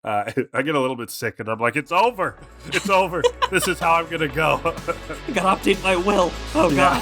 I get a little bit sick, and I'm like, it's over. It's over. This is how I'm going to go. I gotta update my will. Oh, God.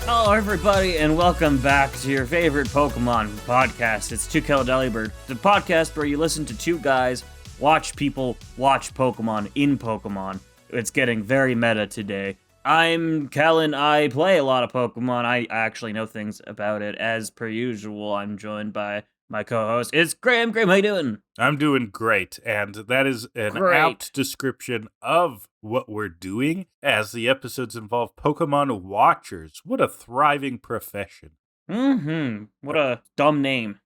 Hello, everybody, and welcome back to your favorite Pokemon podcast. It's To Kill A Delibird, the podcast where you listen to two guys watch people watch Pokemon in Pokemon. It's getting very meta today. I'm Kellan. I play a lot of Pokemon. I actually know things about it. As per usual, I'm joined by my co-host. It's Graham. Graham, how you doing? I'm doing great, and that is an apt description of what we're doing, as the episodes involve Pokemon Watchers. What a thriving profession. What a dumb name.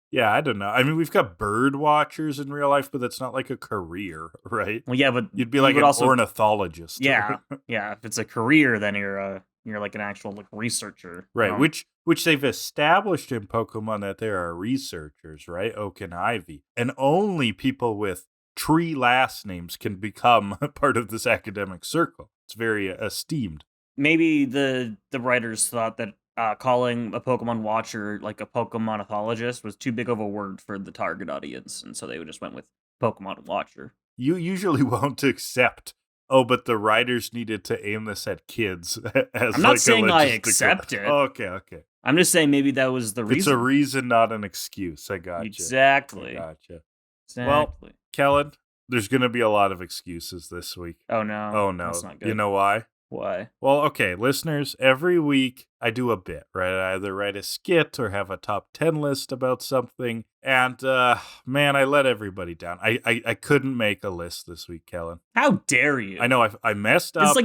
Yeah, I don't know. I mean, we've got bird watchers in real life, but that's not like a career, right? Well, yeah, but you'd be like an ornithologist. Yeah, yeah. If it's a career, then you're like an actual researcher, right? Which they've established in Pokemon that there are researchers, right? Oak and Ivy, and only people with tree last names can become part of this academic circle. It's very esteemed. Maybe the writers thought that calling a Pokemon watcher like a Pokemon ethologist was too big of a word for the target audience, and so they just went with Pokemon watcher. You usually won't accept, but the writers needed to aim this at kids. I'm not saying I accept it. Okay. I'm just saying maybe that was the reason. It's a reason, not an excuse. I got you. Exactly. I gotcha. Exactly. Well, Kellan, there's going to be a lot of excuses this week. Oh, no. Oh, no. That's not good. You know why? Why? Well, okay, listeners, every week I do a bit, right? I either write a skit or have a top 10 list about something. And, man, I let everybody down. I couldn't make a list this week, Kellan. How dare you? I know I messed up.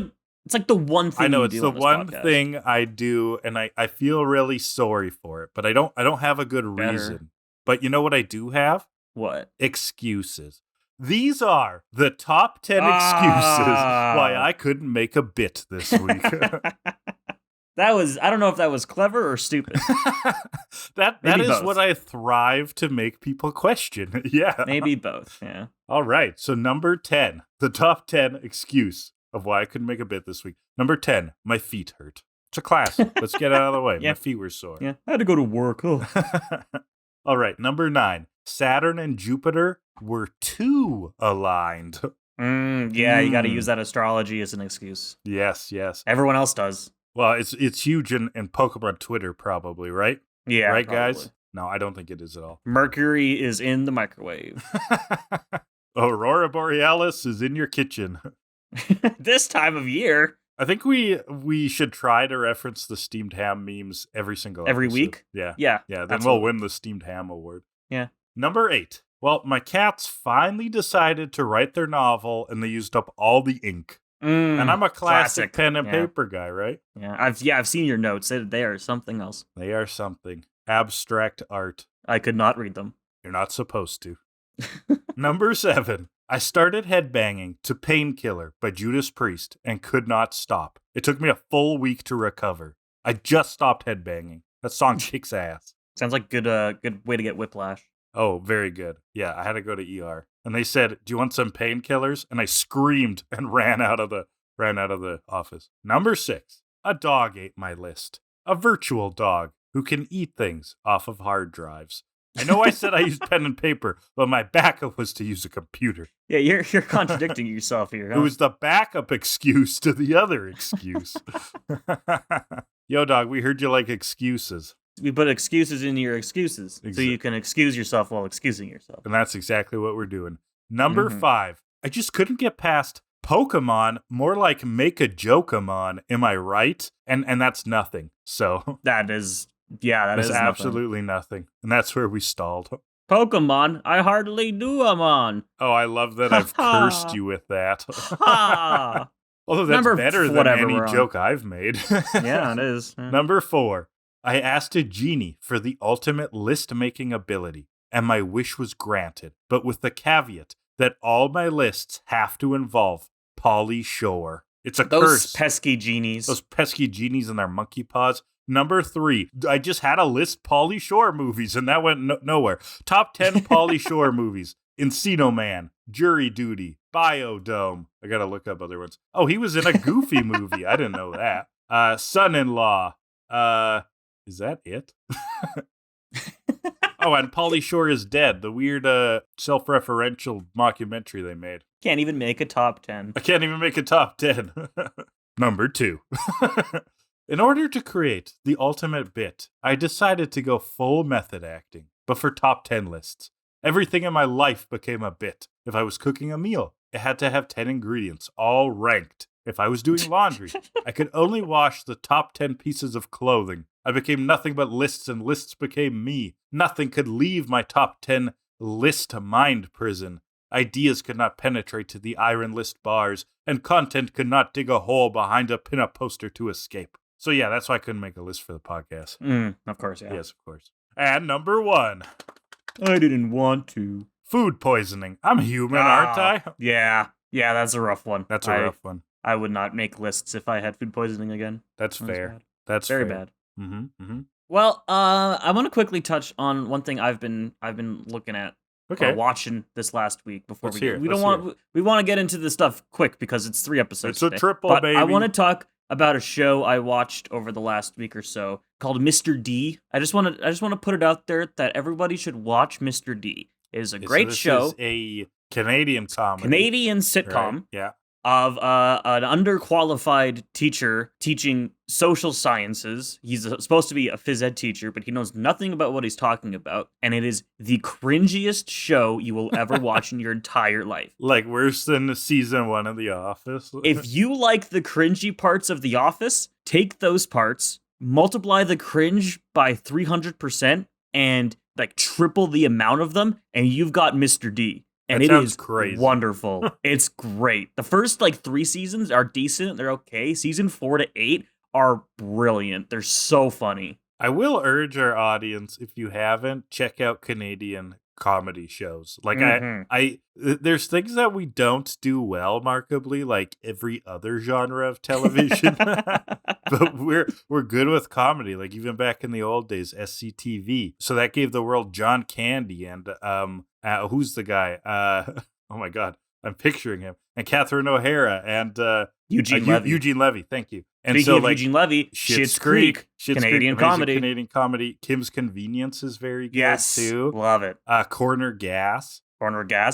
It's like the one thing I know you it's do the on this one podcast. thing I do, and I feel really sorry for it, but I don't have a good reason. But you know what I do have? What? Excuses. These are the top 10 excuses why I couldn't make a bit this week. I don't know if that was clever or stupid. that is both. what I thrive to make people question. Yeah. Maybe both, yeah. All right, so number 10, the top 10 excuse of why I couldn't make a bit this week. Number 10, my feet hurt. It's a classic. Let's get it out of the way. Yeah. My feet were sore. Yeah, I had to go to work. Oh. All right, number 9, Saturn and Jupiter were too aligned. Yeah, you got to use that astrology as an excuse. Yes. Everyone else does. Well, it's huge in Pokemon Twitter, probably, right? Yeah, right, probably. guys? No, I don't think it is at all. Mercury is in the microwave. Aurora Borealis is in your kitchen. This time of year. I think we should try to reference the steamed ham memes every single every episode. week. Yeah. Then absolutely. we'll win the steamed ham award. Yeah. Number 8. Well, my cats finally decided to write their novel, and they used up all the ink. And I'm a classic pen and paper guy, right? Yeah, I've seen your notes. They are something else. They are something. Abstract art. I could not read them. You're not supposed to. Number 7. I started headbanging to Painkiller by Judas Priest and could not stop. It took me a full week to recover. I just stopped headbanging. That song kicks ass. Sounds like good way to get whiplash. Oh, very good. Yeah, I had to go to ER. And they said, "Do you want some painkillers?" And I screamed and ran out of the office. Number 6. A dog ate my list. A virtual dog who can eat things off of hard drives. I know I said I used pen and paper, but my backup was to use a computer. Yeah, you're contradicting yourself here. Huh? It was the backup excuse to the other excuse. Yo, dog, we heard you like excuses. We put excuses into your excuses, so you can excuse yourself while excusing yourself. And that's exactly what we're doing. Number 5. I just couldn't get past Pokemon, more like make a joke-amon. Am I right? And that's nothing. So that is absolutely nothing. And that's where we stalled. Pokemon, I hardly do on. Oh, I love that I've cursed you with that. Although that's better than any joke I've made. Yeah, it is. Yeah. Number 4. I asked a genie for the ultimate list-making ability, and my wish was granted, but with the caveat that all my lists have to involve Pauly Shore. It's a curse. Those pesky genies. Those pesky genies and their monkey paws. Number 3, I just had a list Pauly Shore movies, and that went nowhere. Top 10 Pauly Shore movies. Encino Man, Jury Duty, Biodome. I gotta look up other ones. Oh, he was in a Goofy movie. I didn't know that. Son-in-Law. Is that it? Oh, and Pauly Shore is Dead, the weird self-referential mockumentary they made. Can't even make a top 10. I can't even make a top 10. Number 2. In order to create the ultimate bit, I decided to go full method acting, but for top 10 lists. Everything in my life became a bit. If I was cooking a meal, it had to have 10 ingredients, all ranked. If I was doing laundry, I could only wash the top 10 pieces of clothing. I became nothing but lists, and lists became me. Nothing could leave my top 10 list mind prison. Ideas could not penetrate to the iron list bars, and content could not dig a hole behind a pinup poster to escape. So yeah, that's why I couldn't make a list for the podcast. Of course, yeah. Yes, of course. And number 1. I didn't want to. Food poisoning. I'm human, aren't I? Yeah, that's a rough one. That's a rough one. I would not make lists if I had food poisoning again. That's fair. That's very fair. Bad. Well, I want to quickly touch on one thing I've been looking at, watching this last week before we want to get into this stuff quick because it's 3 episodes. It's a triple, but baby. I want to talk about a show I watched over the last week or so called Mr. D. I just want to put it out there that everybody should watch Mr. D. It is a great show. Is a Canadian comedy. Canadian sitcom. Right. Yeah. Of an underqualified teacher teaching social sciences. He's supposed to be a phys ed teacher, but he knows nothing about what he's talking about. And it is the cringiest show you will ever watch in your entire life. Like worse than season 1 of The Office. If you like the cringy parts of The Office, take those parts, multiply the cringe by 300%, and like triple the amount of them, and you've got Mr. D. And it is crazy. Wonderful. It's great. The first 3 seasons are decent. They're okay. Season 4 to 8 are brilliant. They're so funny. I will urge our audience, if you haven't, check out Canadian comedy shows. Like there's things that we don't do well, markedly, like every other genre of television. But we're good with comedy. Like even back in the old days, SCTV. So that gave the world John Candy and who's the guy? Oh my God, I'm picturing him. And Catherine O'Hara and Eugene Levy. Eugene Levy, thank you. And speaking of Eugene Levy, Schitt's Creek, Canadian comedy. Canadian comedy. Kim's Convenience is very good too. Love it. Corner Gas,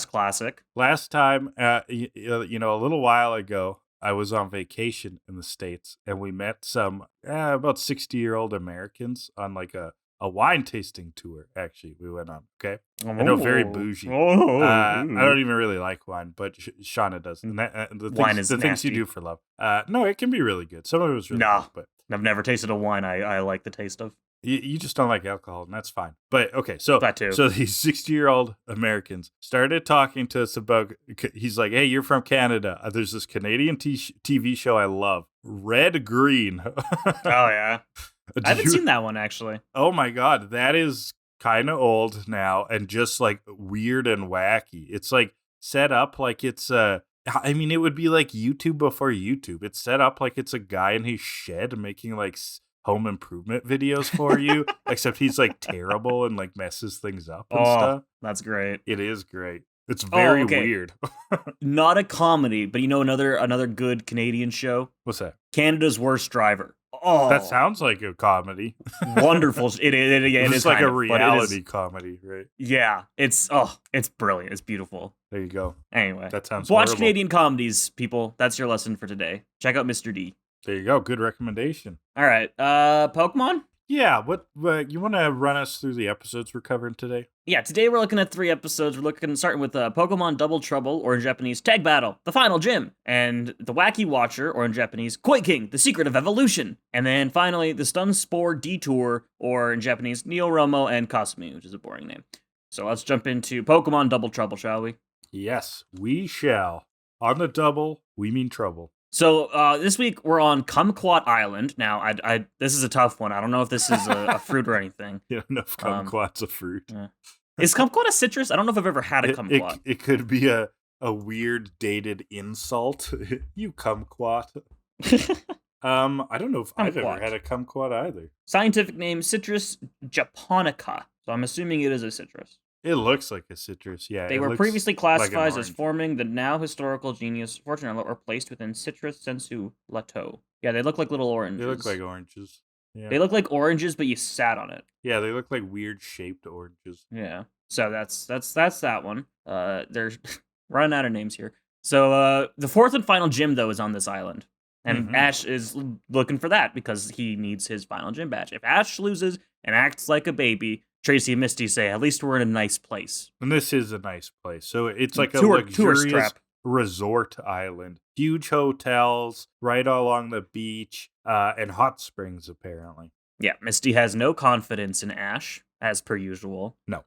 classic. Last time, a little while ago, I was on vacation in the States, and we met some about 60-year-old Americans on like a wine tasting tour. Actually, we went on. Okay, I know, very bougie. I don't even really like wine, but Shauna does. And the things you do for love. No, it can be really good. Some of it was really good, but I've never tasted a wine I like the taste of. You just don't like alcohol, and that's fine. But okay, so that too. So these 60-year-old Americans started talking to us about. He's like, "Hey, you're from Canada. There's this Canadian TV show I love, Red Green." Oh yeah, I haven't seen that one actually. Oh my God, that is kind of old now, and just like weird and wacky. It's like set up like it's I mean, it would be like YouTube before YouTube. It's set up like it's a guy in his shed making like home improvement videos for you, except he's like terrible and like messes things up and stuff. That's great. It is great. It's very weird. Not a comedy, but another good Canadian show. What's that? Canada's Worst Driver. Oh, that sounds like a comedy. Wonderful. It is like a reality comedy, right? Yeah. It's brilliant. It's beautiful. There you go. Anyway, that sounds watch horrible. Canadian comedies, people. That's your lesson for today. Check out Mr. D. There you go. Good recommendation. All right. Pokemon? Yeah. What you want to run us through the episodes we're covering today? Yeah, today we're looking at 3 episodes. We're starting with Pokemon Double Trouble, or in Japanese, Tag Battle, The Final Gym, and the Wacky Watcher, or in Japanese, Koi King, The Secret of Evolution. And then finally, the Stun Spore Detour, or in Japanese, Neoromo and Kasumi, which is a boring name. So let's jump into Pokemon Double Trouble, shall we? Yes, we shall. On the double, we mean trouble. So this week we're on Kumquat Island. Now, I this is a tough one. I don't know if this is a fruit or anything. Yeah, no, Kumquat's a fruit. Yeah. Is kumquat a citrus? I don't know if I've ever had a kumquat. It could be a weird dated insult. You kumquat. I don't know if I've ever had a kumquat either. Scientific name, Citrus japonica. So I'm assuming it is a citrus. It looks like a citrus, yeah. They were previously classified as forming the now historical genus Fortunella, or placed within Citrus sensu lato. Yeah, they look like little oranges. They look like oranges. Yeah. They look like oranges, but you sat on it. Yeah, they look like weird shaped oranges. Yeah. So that's that one. There's running out of names here. So the fourth and final gym though is on this island. And Ash is looking for that because he needs his final gym badge. If Ash loses and acts like a baby, Tracy and Misty say, at least we're in a nice place. And this is a nice place. So it's like a Tourist luxurious trap. resort island. Huge hotels right along the beach and hot springs, apparently. Yeah, Misty has no confidence in Ash, as per usual. No.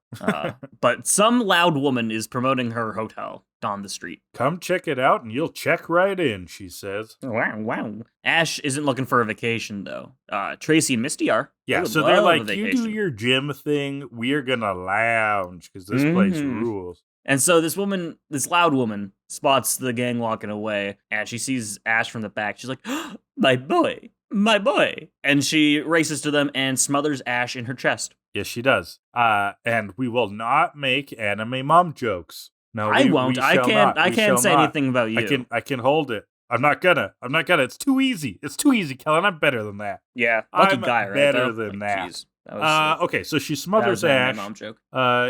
But some loud woman is promoting her hotel on the street. Come check it out and you'll check right in, she says. Wow. Ash isn't looking for a vacation, though. Tracy and Misty are. Yeah, so they're like, you do your gym thing, we're gonna lounge, because this place rules. And so this loud woman, spots the gang walking away, and she sees Ash from the back. She's like, oh, my boy. And she races to them and smothers Ash in her chest. Yes, she does. And we will not make anime mom jokes. No, I won't. I can't say anything about you. I can hold it. I'm not gonna. It's too easy. Kellan. I'm better than that. Yeah, lucky guy, right? Better than that. Geez, that was, okay, so she smothers Ash mom joke.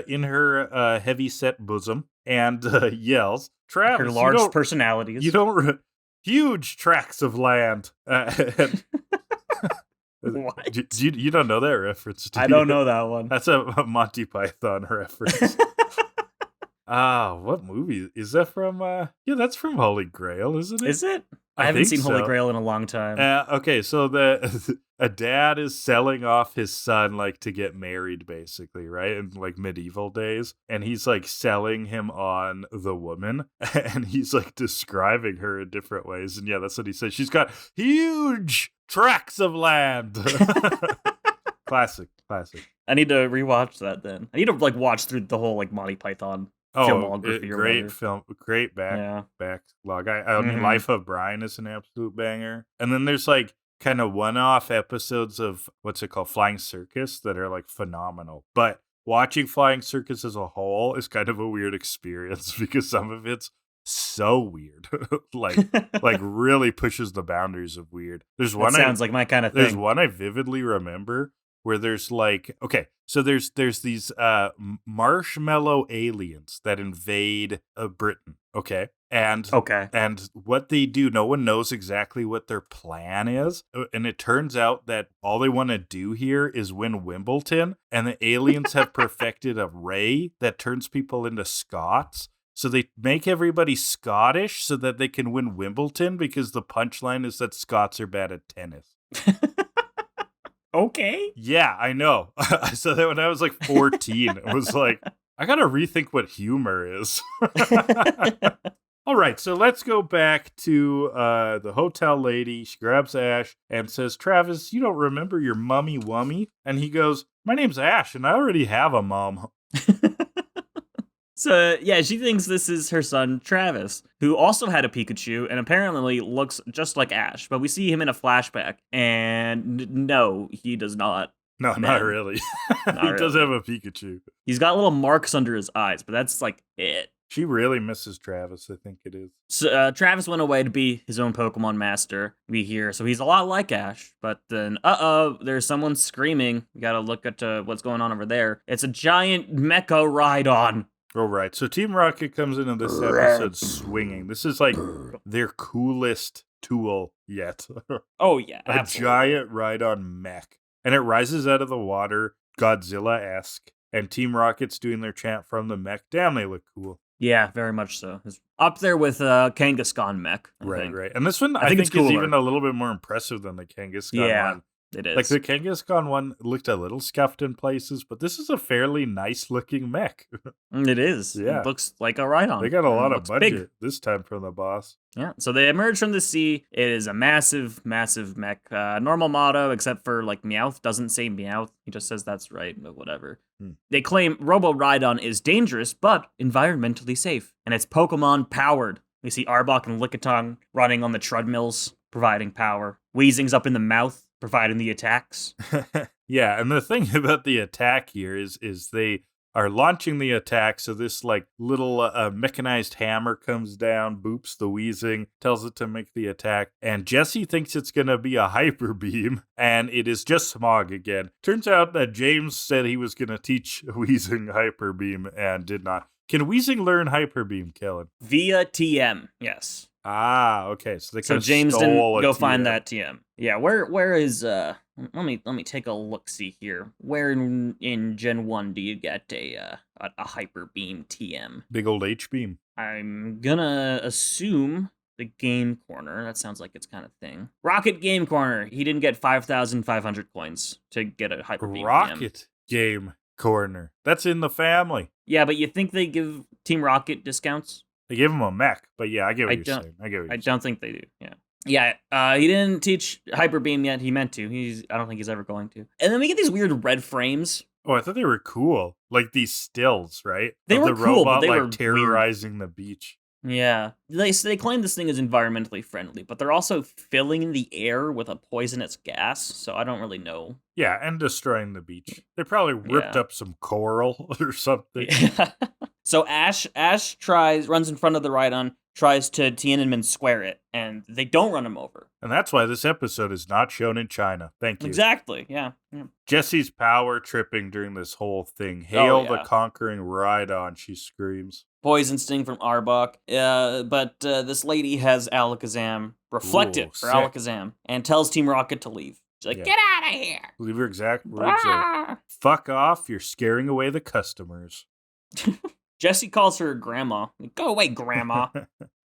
In her heavy-set bosom and yells, Travis, her large personalities. You don't... huge tracts of land. What? You don't know that reference, do you? I don't know that one. That's a Monty Python reference. What movie? Is that from? Yeah, that's from Holy Grail, isn't it? Is it? I haven't seen Holy Grail in a long time. Okay, so a dad is selling off his son like to get married, basically, right? In like medieval days. And he's like selling him on the woman. And he's like describing her in different ways. And yeah, that's what he says. She's got huge tracts of land. Classic. I need to rewatch that then. I need to like watch through the whole like Monty Python filmography. Great film, great backlog. I mean, Life of Brian is an absolute banger. And then there's like kind of one-off episodes of what's it called, Flying Circus, that are like phenomenal. But watching Flying Circus as a whole is kind of a weird experience because some of it's so weird, like really pushes the boundaries of weird. There's one sounds like my kind of thing. There's one I vividly remember where there's like, okay, so there's these marshmallow aliens that invade Britain, okay? And what they do, no one knows exactly what their plan is. And it turns out that all they want to do here is win Wimbledon. And the aliens have perfected a ray that turns people into Scots. So they make everybody Scottish so that they can win Wimbledon because the punchline is that Scots are bad at tennis. Okay. Yeah, I know. I saw that when I was like 14. It was like, I gotta rethink what humor is. All right, so let's go back to the hotel lady. She grabs Ash and says, Travis, you don't remember your mummy wummy? And he goes, my name's Ash, and I already have a mom. So, yeah, she thinks this is her son, Travis, who also had a Pikachu and apparently looks just like Ash. But we see him in a flashback, and no, he does not. No, not really. He does have a Pikachu. He's got little marks under his eyes, but that's like it. She really misses Travis, I think it is. So, Travis went away to be his own Pokemon master. We hear, so he's a lot like Ash. But then, there's someone screaming. We gotta look at what's going on over there. It's a giant mecha Rhydon. Oh, right. So Team Rocket comes into this episode swinging. This is like their coolest tool yet. Oh, yeah. A giant Rhydon mech. And it rises out of the water, Godzilla-esque. And Team Rocket's doing their chant from the mech. Damn, they look cool. Yeah, very much so. It's up there with Kangaskhan mech. I think. Right. And this one, I think is even a little bit more impressive than the Kangaskhan one. It is. Like the Kangaskhan one looked a little scuffed in places, but this is a fairly nice looking mech. It is. Yeah. It looks like a Rhydon. They got a lot of budget this time from the boss. Yeah. So they emerge from the sea. It is a massive, massive mech. Normal motto, except for like Meowth doesn't say Meowth. He just says that's right, but whatever. They claim Robo Rhydon is dangerous, but environmentally safe. And it's Pokemon powered. We see Arbok and Lickitung running on the treadmills, providing power. Weezing's up in the mouth, providing the attacks. Yeah, and the thing about the attack here is they are launching the attack. So this like little mechanized hammer comes down, boops the Weezing, tells it to make the attack. And Jessie thinks it's going to be a hyper beam, and it is just Smog again. Turns out that James said he was going to teach Weezing hyper beam and did not. Can Weezing learn hyper beam, Kellan? Via TM, yes. Ah, okay. So they James didn't go TM. find that TM. Yeah, where is let me take a look see here. Where in Gen 1 do you get a hyper beam TM? Big old H beam. I'm gonna assume the Game Corner. That sounds like its kind of thing. Rocket Game Corner. He didn't get 5,500 coins to get a hyper beam. Rocket Game Corner. That's in the family. Yeah, but you think they give Team Rocket discounts? They give him a mech, but yeah, I get what you're saying. I don't think they do. Yeah. Yeah, he didn't teach Hyper Beam yet. He meant to. I don't think he's ever going to. And then we get these weird red frames. Oh, I thought they were cool. Like these stills, right? They were the cool, robot, but they like were terrorizing the beach. Yeah. They claim this thing is environmentally friendly, but they're also filling the air with a poisonous gas, so I don't really know. Yeah, and destroying the beach. They probably ripped up some coral or something. Yeah. So Ash runs in front of the Rhydon, tries to Tiananmen square it, and they don't run him over. And that's why this episode is not shown in China. Thank you. Exactly, yeah. Jessie's power tripping during this whole thing. Hail the conquering Rhydon, she screams. Poison sting from Arbok, but this lady has Alakazam reflected for Alakazam and tells Team Rocket to leave. She's like, get out of here! Leave her exact words are, fuck off, you're scaring away the customers. Jessie calls her grandma. Like, go away, grandma.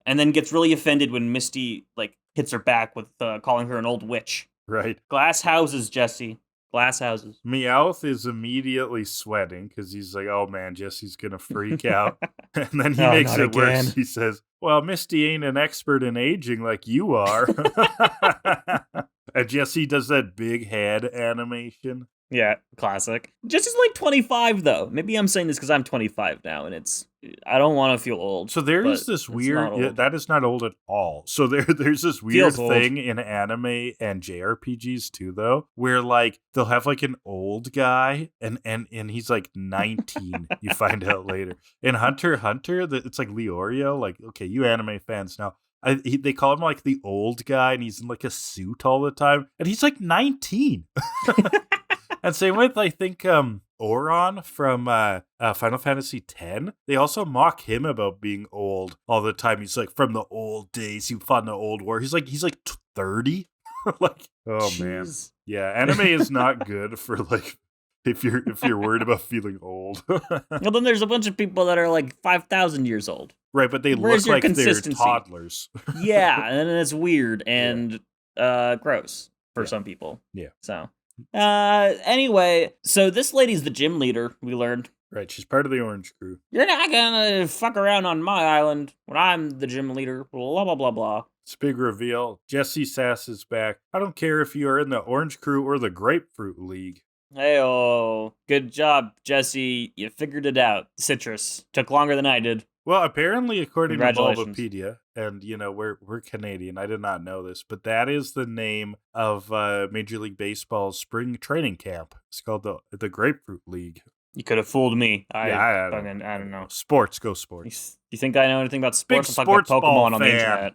And then gets really offended when Misty hits her back with calling her an old witch. Right. Glass houses, Jessie. Glass houses. Meowth is immediately sweating because he's like, oh man, Jessie's gonna freak out. And then he makes it worse. He says, well, Misty ain't an expert in aging like you are. And Jessie does that big head animation. Yeah, classic. Jessie's 25 though. Maybe I'm saying this because I'm 25 now, and I don't want to feel old. So there is this weird, that is not old at all. So there's this weird thing in anime and JRPGs too, though, where they'll have an old guy and he's 19. You find out later. In Hunter x Hunter, it's Leorio. Okay, you anime fans now. They call him the old guy, and he's in a suit all the time, and he's 19. And same with, I think, Oron from Final Fantasy X. They also mock him about being old all the time. He's from the old days. He fought in the old war. He's 30. Oh Jeez. Man. Yeah, anime is not good for if you're worried about feeling old. Well, then there's a bunch of people that are 5,000 years old. Right, but they look like they're toddlers. Yeah, and it's weird and gross for some people. Yeah. So. Anyway, so this lady's the gym leader, we learned. Right, she's part of the Orange Crew. You're not gonna fuck around on my island when I'm the gym leader, blah, blah, blah, blah. It's a big reveal. Jessie sasses back. I don't care if you are in the Orange Crew or the Grapefruit League. Hey-oh, good job, Jessie. You figured it out. Citrus. Took longer than I did. Well, apparently, according to Bulbapedia, and, we're Canadian, I did not know this, but that is the name of Major League Baseball's spring training camp. It's called the Grapefruit League. You could have fooled me. I don't know. Sports, go sports. You think I know anything about sports? Big sports about Pokemon on the internet.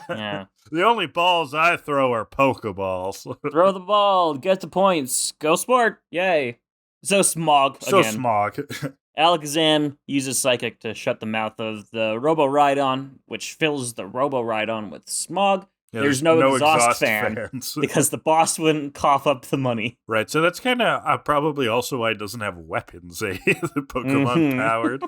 Yeah. The only balls I throw are Pokeballs. Throw the ball, get the points, go sport, yay. So Smog again. Smog. Alakazam uses Psychic to shut the mouth of the Robo-Rhydon, which fills the Robo-Rhydon with Smog. Yeah, there's no exhaust fan because the boss wouldn't cough up the money. Right, so that's kind of probably also why it doesn't have weapons, the Pokemon-powered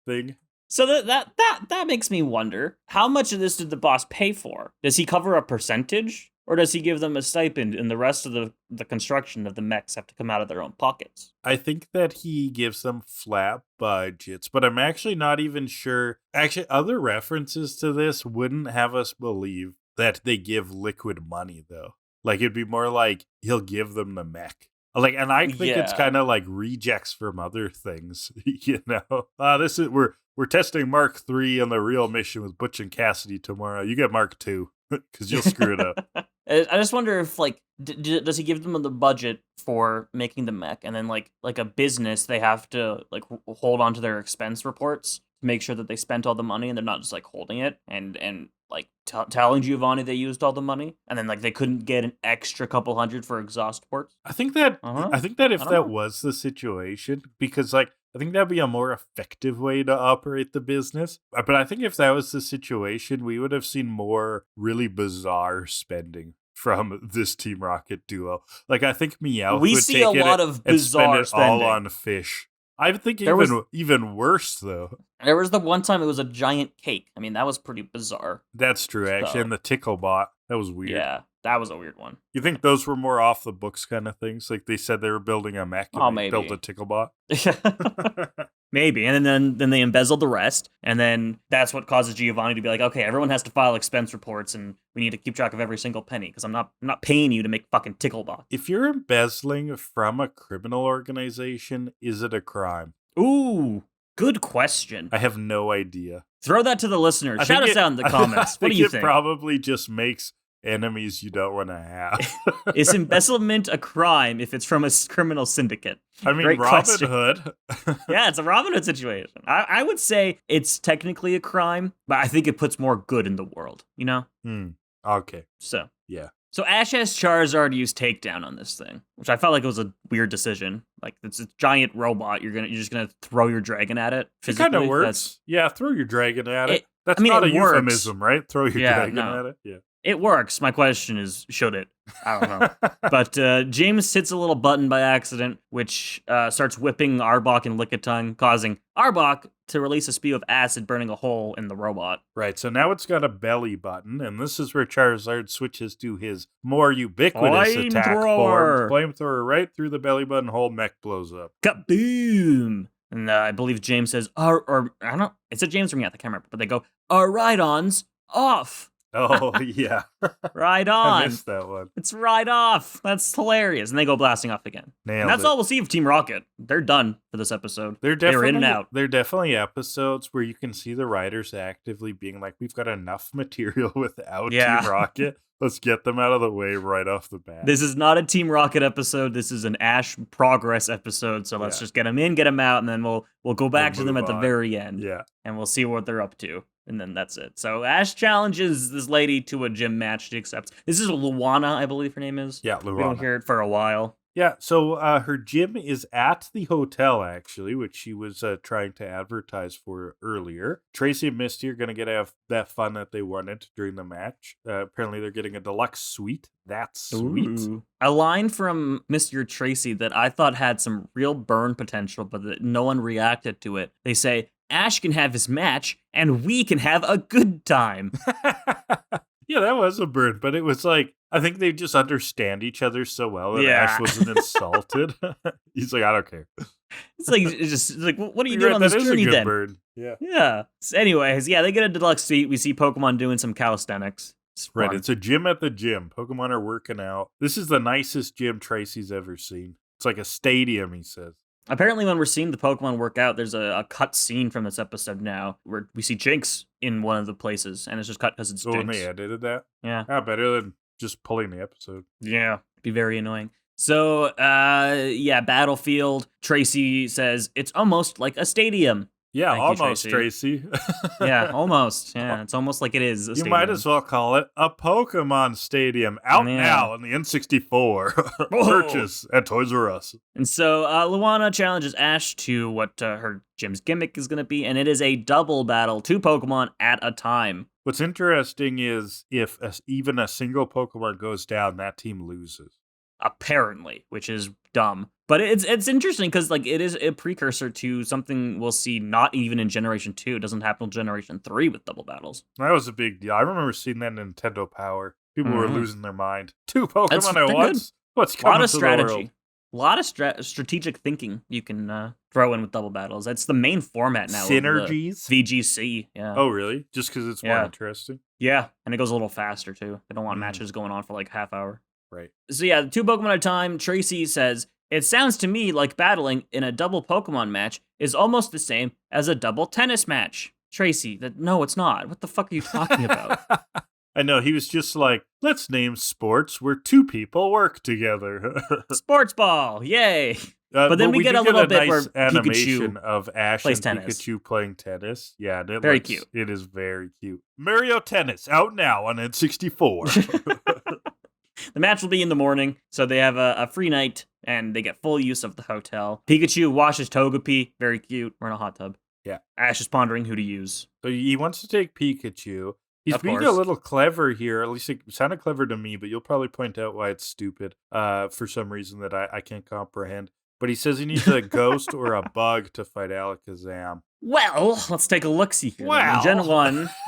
thing. So that makes me wonder, how much of this did the boss pay for? Does he cover a percentage? Or does he give them a stipend and the rest of the construction of the mechs have to come out of their own pockets? I think that he gives them flat budgets, but I'm actually not even sure. Actually, other references to this wouldn't have us believe that they give liquid money, though. It'd be more he'll give them the mech. And I think it's kind of rejects from other things, this is we're testing Mark 3 on the real mission with Butch and Cassidy tomorrow. You get Mark 2 because you'll screw it up. I just wonder if, like, does he give them the budget for making the mech, and then, like a business, they have to, like, hold on to their expense reports to make sure that they spent all the money, and they're not just, like, holding it, and like, telling Giovanni they used all the money, and then, like, they couldn't get an extra couple hundred for exhaust ports? I think that if that know. was the situation, because, like, I think that'd be a more effective way to operate the business. But I think if that was the situation, we would have seen more really bizarre spending from this Team Rocket duo. Like, I think Meowth We would see take a it lot of and spend bizarre it spending. all on fish. I think There was- even worse, though. There was the one time it was a giant cake. I mean, that was pretty bizarre. That's true, actually. So- And the tickle bot, that was weird. Yeah, that was a weird one. You think those were more off the books kind of things? Like, they said they were building a mech and they maybe. built a tickle bot? Maybe. And then they embezzled the rest, and then that's what causes Giovanni to be like, okay, everyone has to file expense reports, and we need to keep track of every single penny, because I'm not paying you to make fucking Ticklebot. If you're embezzling from a criminal organization, is it a crime? Ooh, good question. I have no idea. Throw that to the listeners. Shout us out in the comments. What do you think? It probably just makes enemies you don't want to have. Is embezzlement a crime if it's from a criminal syndicate? I mean, Great Robin question. Hood. Yeah, it's a Robin Hood situation. I would say it's technically a crime, but I think it puts more good in the world, you know? Okay. So. Yeah. So Ash has Charizard use Takedown on this thing, which I felt like it was a weird decision. Like, it's a giant robot. You're just gonna throw your dragon at it. It kind of works. Yeah, throw your dragon at it. That's not a works. euphemism, right? Throw your dragon at it. Yeah. It works. My question is, should it? I don't know. But James hits a little button by accident, which starts whipping Arbok and Lickitung, causing Arbok to release a spew of acid, burning a hole in the robot. Right, so now it's got a belly button, and this is where Charizard switches to his more ubiquitous attack form. Flamethrower right through the belly button hole, mech blows up. Kaboom! And I believe James says, or I don't know, it's a James or Meowth, I can't remember, but they go, Ride-ons off! Oh, yeah. Ride on. I missed that one. It's ride off. That's hilarious. And they go blasting off again. And that's all we'll see of Team Rocket. They're done for this episode. They're in and out. There are definitely episodes where you can see the writers actively being like, we've got enough material without Team Rocket. Let's get them out of the way right off the bat. This is not a Team Rocket episode. This is an Ash progress episode. So let's just get them in, get them out, and then we'll go back to them at the very end. Yeah. And we'll see what they're up to. And then that's it. So Ash challenges this lady to a gym match. She accepts. This is Luana, I believe her name is. Yeah, Luana. We don't hear it for a while. Yeah, so her gym is at the hotel, actually, which she was trying to advertise for earlier. Tracy and Misty are going to have that fun that they wanted during the match. Apparently, they're getting a deluxe suite. That's sweet. Ooh. A line from Mr. Tracy that I thought had some real burn potential, but that no one reacted to it. They say, Ash can have his match, and we can have a good time. Yeah, that was a burn, but it was like, I think they just understand each other so well that Ash wasn't insulted. He's like, I don't care. It's like, what are you doing on this journey then? Burn. Yeah. Yeah. So anyways, they get a deluxe suite. We see Pokemon doing some calisthenics. Right, it's a gym at the gym. Pokemon are working out. This is the nicest gym Tracy's ever seen. It's like a stadium, he says. Apparently, when we're seeing the Pokemon work out, there's a cut scene from this episode now where we see Jinx in one of the places, and it's just cut because it's Jinx. Oh, and they edited that? Yeah. Better than just pulling the episode. Yeah. Be very annoying. So, Battlefield. Tracy says, it's almost like a stadium. Yeah, Thank almost, you, Tracy. Yeah, almost. Yeah, it's almost like it is a stadium. You might as well call it a Pokemon Stadium. Out now on the N64. Purchase at Toys R Us. And so Luana challenges Ash to what her gym's gimmick is going to be, and it is a double battle, 2 Pokemon at a time. What's interesting is if even a single Pokemon goes down, that team loses. Apparently, which is dumb. But it's interesting because like it is a precursor to something we'll see not even in Generation 2. It doesn't happen until Generation 3 with double battles. That was a big deal. I remember seeing that in Nintendo Power. People were losing their mind. 2 Pokemon at once? What's coming a lot of to strategy. the world? A lot of strategic thinking you can throw in with double battles. That's the main format now. Synergies? VGC, yeah. Oh, really? Just because it's more interesting? Yeah, and it goes a little faster, too. They don't want matches going on for like half hour. Right. So 2 Pokemon at a time. Tracy says, it sounds to me like battling in a double Pokemon match is almost the same as a double tennis match. Tracy, no, it's not. What the fuck are you talking about? I know, he was just like, let's name sports where two people work together. Sports ball, yay! But then we get a little bit where animation Pikachu of Ash plays and tennis. Pikachu playing tennis. Yeah, and Very cute. It is very cute. Mario Tennis, out now on N64. The match will be in the morning, so they have a free night, and they get full use of the hotel. Pikachu washes Togepi, very cute. We're in a hot tub. Yeah. Ash is pondering who to use. So he wants to take Pikachu. He's Of being course. a little clever here. At least it sounded clever to me, but you'll probably point out why it's stupid for some reason that I can't comprehend. But he says he needs a ghost or a bug to fight Alakazam. Well, let's take a look-see here. Well.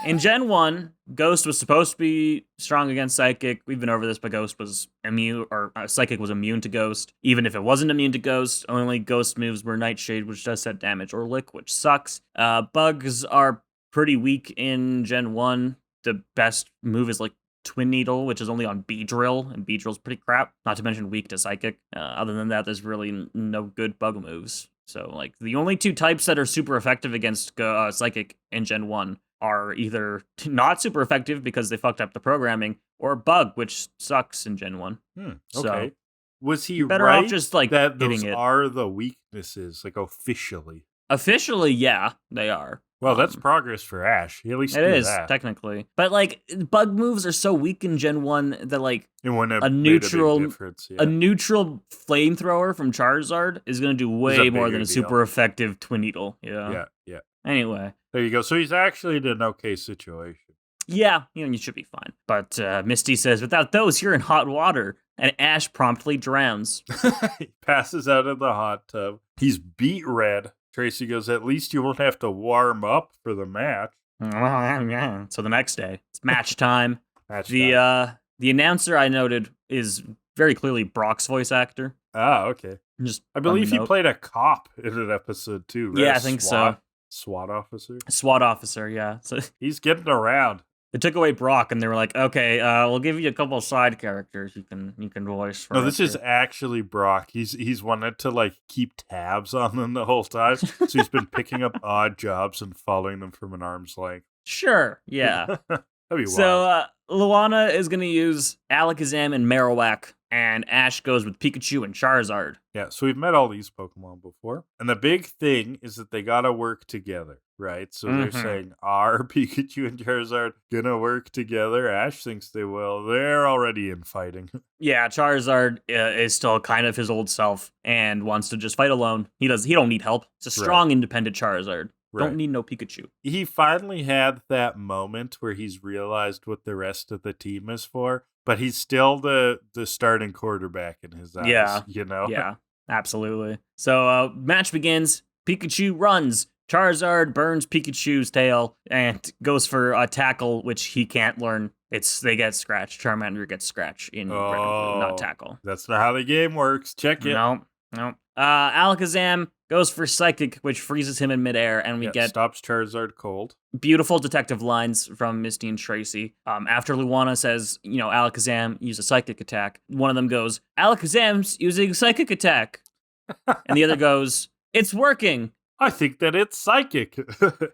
In Gen 1, Ghost was supposed to be strong against Psychic. We've been over this, but Ghost was immune, or Psychic was immune to Ghost. Even if it wasn't immune to Ghost, only Ghost moves were Nightshade, which does set damage, or Lick, which sucks. Bugs are pretty weak in Gen 1. The best move is like Twin Needle, which is only on Beedrill, and Beedrill's pretty crap, not to mention weak to Psychic. Other than that, there's really no good bug moves. So, like, the only two types that are super effective against Psychic in Gen 1 are either not super effective because they fucked up the programming, or Bug, which sucks in Gen 1. Okay. So, was he better right off just, like, that those hitting it. are the weaknesses, like, officially? Officially, yeah, they are. Well, that's progress for Ash. He at least It knew is, that. technically. But, like, bug moves are so weak in Gen 1 that, like, It wouldn't have a made neutral big difference, yeah. a neutral flamethrower from Charizard is going to do It's a way more bigger than a deal. super effective Twin Needle. Yeah. Anyway. There you go. So he's actually in an okay situation. Yeah, you should be fine. But Misty says, without those, you're in hot water. And Ash promptly drowns. He passes out of the hot tub. He's beet red. Tracy goes, at least you won't have to warm up for the match. Yeah. So the next day, it's match time. The The announcer I noted is very clearly Brock's voice actor. okay. Just I believe he played a cop in an episode too, right? Yeah, I think so. SWAT officer? SWAT officer, yeah. So he's getting around. they took away Brock, and they were like, "Okay, we'll give you a couple of side characters you can voice." For No, this is actually Brock. He's wanted to like keep tabs on them the whole time, so he's been picking up odd jobs and following them from an arm's length. Sure, yeah. That'd be wild. So Luana is gonna use Alakazam and Marowak, and Ash goes with Pikachu and Charizard. Yeah, so we've met all these Pokemon before, and the big thing is that they gotta work together. Right, so they're saying, are Pikachu and Charizard gonna work together? Ash thinks they will. They're already infighting. Yeah, Charizard is still kind of his old self and wants to just fight alone. He don't need help. It's a strong, independent Charizard. Right. Don't need no Pikachu. He finally had that moment where he's realized what the rest of the team is for, but he's still the starting quarterback in his eyes. Yeah, you know. Yeah, absolutely. So match begins. Pikachu runs. Charizard burns Pikachu's tail and goes for a tackle, which he can't learn. They get scratched. Charmander gets scratched in red and blue, not tackle. That's not how the game works. Check it. No. Alakazam goes for Psychic, which freezes him in midair, and we get stops Charizard cold. Beautiful detective lines from Misty and Tracy. After Luana says, Alakazam, use a Psychic attack, one of them goes, Alakazam's using Psychic attack. And the other goes, it's working. I think that it's psychic. And